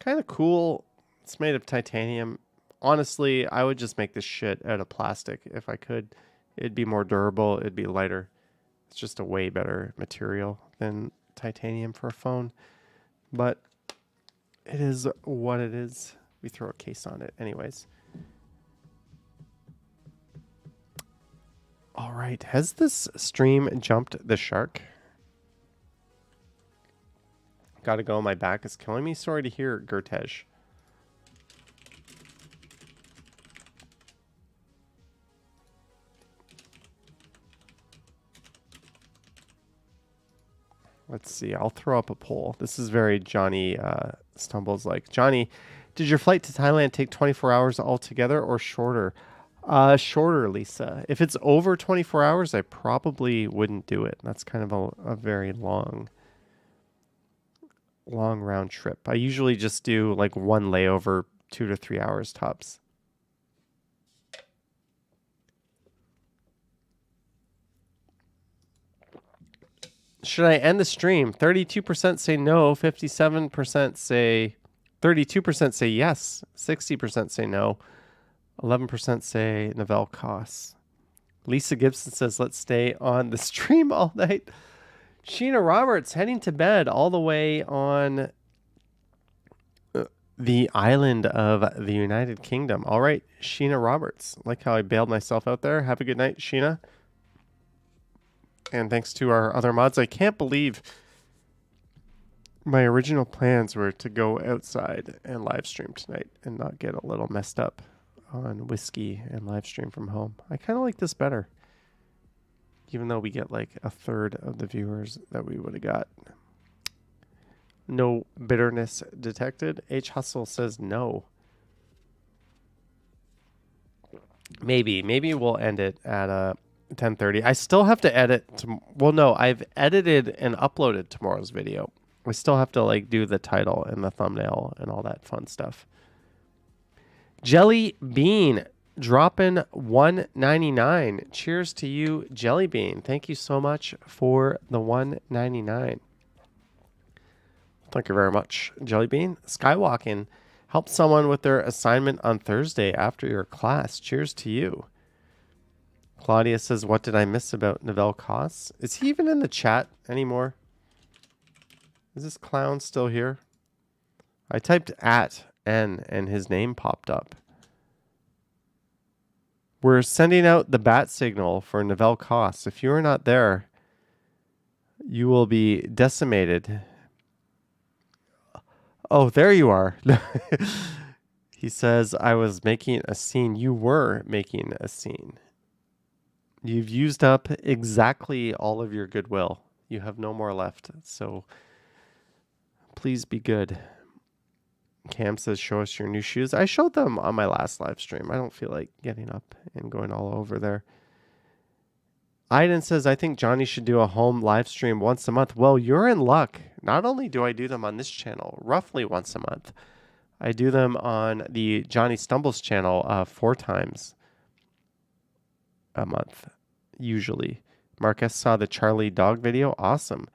Kind of cool. It's made of titanium. Honestly, I would just make this shit out of plastic if I could. It'd be more durable. It'd be lighter. It's just a way better material than titanium for a phone. But it is what it is. We throw a case on it anyways. All right. Has this stream jumped the shark? Gotta go. My back is killing me. Sorry to hear, Gertej. Let's see. I'll throw up a poll. This is very Johnny Stumbles like. Johnny, did your flight to Thailand take 24 hours altogether or shorter? Shorter, Lisa. If it's over 24 hours, I probably wouldn't do it. That's kind of a very long round trip. I usually just do like one layover, 2 to 3 hours tops. Should I end the stream? 32% say no, 57% say 32% say yes, 60% say no, 11% say Novell costs. Lisa Gibson says, let's stay on the stream all night. Sheena Roberts heading to bed all the way on the island of the United Kingdom. All right, Sheena Roberts. Like how I bailed myself out there. Have a good night, Sheena. And thanks to our other mods. I can't believe my original plans were to go outside and live stream tonight and not get a little messed up on whiskey and live stream from home. I kind of like this better. Even though we get like a third of the viewers that we would have got. No bitterness detected. H Hustle says no. Maybe we'll end it at 10:30. I still have to edit. Well, no, I've edited and uploaded tomorrow's video. I still have to like do the title and the thumbnail and all that fun stuff. Jelly Bean dropping $1.99. Cheers to you, Jelly Bean. Thank you so much for the $1.99. Thank you very much, Jelly Bean. Skywalking. Help someone with their assignment on Thursday after your class. Cheers to you. Claudia says, what did I miss about Novell Costs? Is he even in the chat anymore? Is this clown still here? I typed @N and his name popped up. We're sending out the bat signal for Novell Costs. If you are not there, you will be decimated. Oh, there you are. He says, I was making a scene. You were making a scene. You've used up exactly all of your goodwill. You have no more left. So please be good. Cam says, show us your new shoes. I showed them on my last live stream. I don't feel like getting up and going all over there. Aiden says, I think Johnny should do a home live stream once a month. Well, you're in luck. Not only do I do them on this channel roughly once a month, I do them on the Johnny Stumbles channel 4 times a month, usually. Marcus saw the Charlie dog video. Awesome.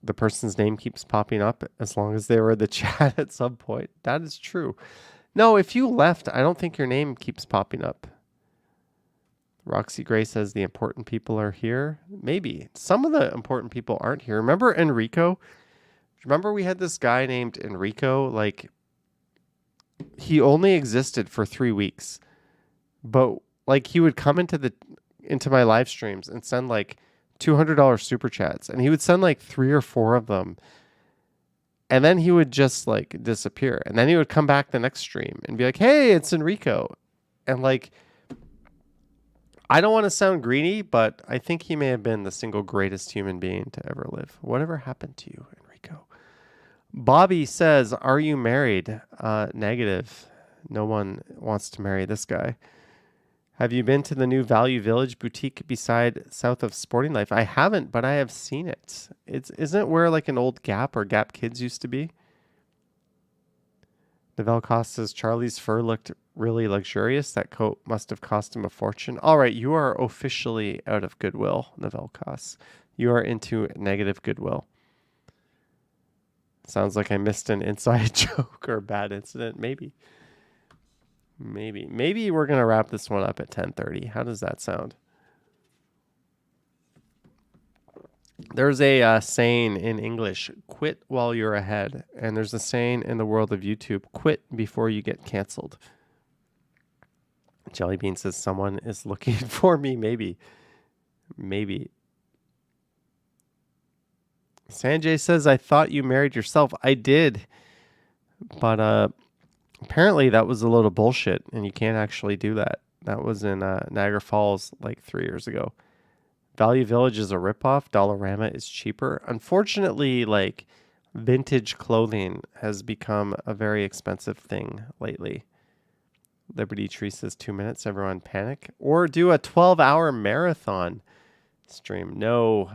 The person's name keeps popping up as long as they were in the chat at some point. That is true. No, if you left, I don't think your name keeps popping up. Roxy Gray says the important people are here. Maybe. Some of the important people aren't here. Remember Enrico? Remember we had this guy named Enrico? Like, he only existed for 3 weeks. But, like, he would come into my live streams and send, like, $200 super chats. And he would send, like, 3 or 4 of them. And then he would just, like, disappear. And then he would come back the next stream and be like, hey, it's Enrico. And, like, I don't want to sound greedy, but I think he may have been the single greatest human being to ever live. Whatever happened to you, Enrico? Bobby says, are you married? Negative. No one wants to marry this guy. Have you been to the new Value Village boutique beside south of Sporting Life? I haven't, but I have seen it. Isn't it where like an old Gap or Gap Kids used to be? Novell Cost says Charlie's fur looked really luxurious. That coat must have cost him a fortune. All right, you are officially out of goodwill, Novell Cost. You are into negative goodwill. Sounds like I missed an inside joke or a bad incident. Maybe we're going to wrap this one up at 10:30. How does that sound? There's a saying in English, quit while you're ahead. And there's a saying in the world of YouTube, quit before you get canceled. Jellybean says someone is looking for me. Maybe. Sanjay says, I thought you married yourself. I did. But apparently that was a load of bullshit, and you can't actually do that. That was in Niagara Falls like 3 years ago. Value Village is a ripoff. Dollarama is cheaper. Unfortunately, like, vintage clothing has become a very expensive thing lately. Liberty Tree says 2 minutes. Everyone panic. Or do a 12-hour marathon stream. No.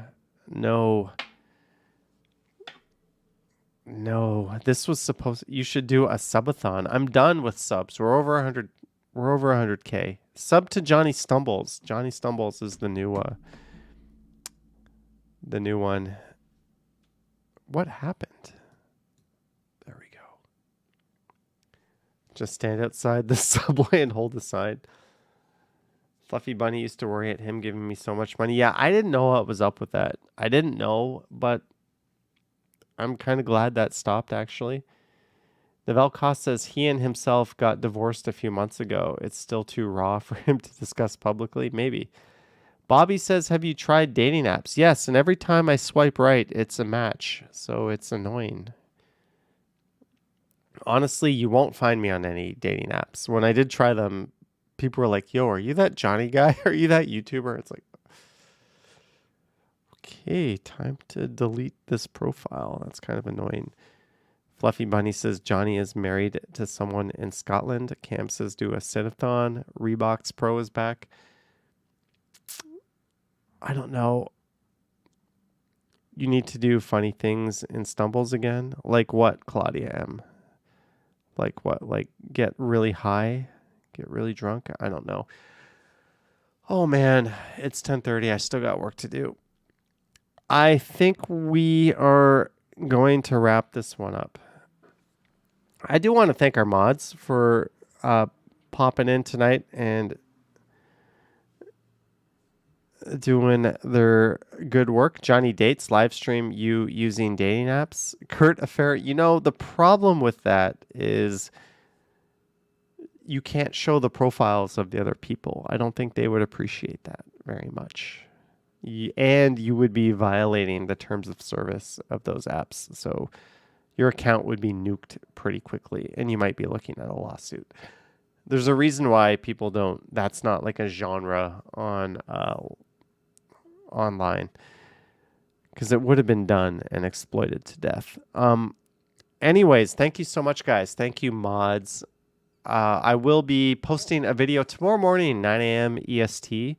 This was supposed. You should do a subathon. I'm done with subs. We're over 100. We're over 100K. Sub to Johnny Stumbles. Johnny Stumbles is the new one. What happened? There we go. Just stand outside the subway and hold the sign. Fluffy Bunny used to worry at him giving me so much money. Yeah, I didn't know what was up with that. I didn't know, but I'm kind of glad that stopped, actually. Navel Koss says he and himself got divorced a few months ago. It's still too raw for him to discuss publicly. Maybe. Bobby says, have you tried dating apps? Yes, and every time I swipe right, it's a match. So it's annoying. Honestly, you won't find me on any dating apps. When I did try them, people were like, yo, are you that Johnny guy? Are you that YouTuber? It's like, okay, time to delete this profile. That's kind of annoying. Fluffy Bunny says Johnny is married to someone in Scotland. Cam says do a sit-a-thon. Reeboks Pro is back. I don't know. You need to do funny things in Stumbles again? Like what, Claudia M? Like what? Like get really high? Get really drunk? I don't know. Oh man, it's 10:30. I still got work to do. I think we are going to wrap this one up. I do want to thank our mods for popping in tonight and doing their good work. Johnny Dates live stream you using dating apps. Kurt Affair, you know, the problem with that is you can't show the profiles of the other people. I don't think they would appreciate that very much. And you would be violating the terms of service of those apps. So your account would be nuked pretty quickly, and you might be looking at a lawsuit. There's a reason why people don't. That's not like a genre on online, because it would have been done and exploited to death. Anyways, thank you so much, guys. Thank you, mods. I will be posting a video tomorrow morning, 9 a.m. EST,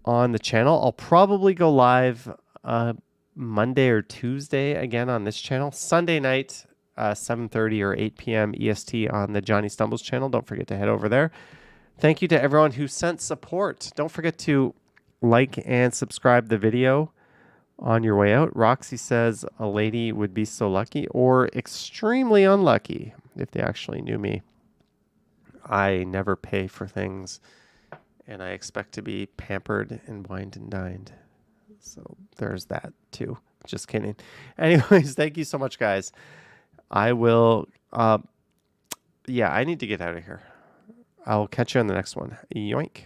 on the channel. I'll probably go live Monday or Tuesday again on this channel. Sunday night, 7:30 or 8 p.m. EST on the Johnny Stumbles channel. Don't forget to head over there. Thank you to everyone who sent support. Don't forget to like and subscribe the video on your way out. Roxy says a lady would be so lucky or extremely unlucky if they actually knew me. I never pay for things, and I expect to be pampered and wined and dined. So there's that too. Just kidding. Anyways, thank you so much, guys. I will, I need to get out of here. I'll catch you on the next one. Yoink.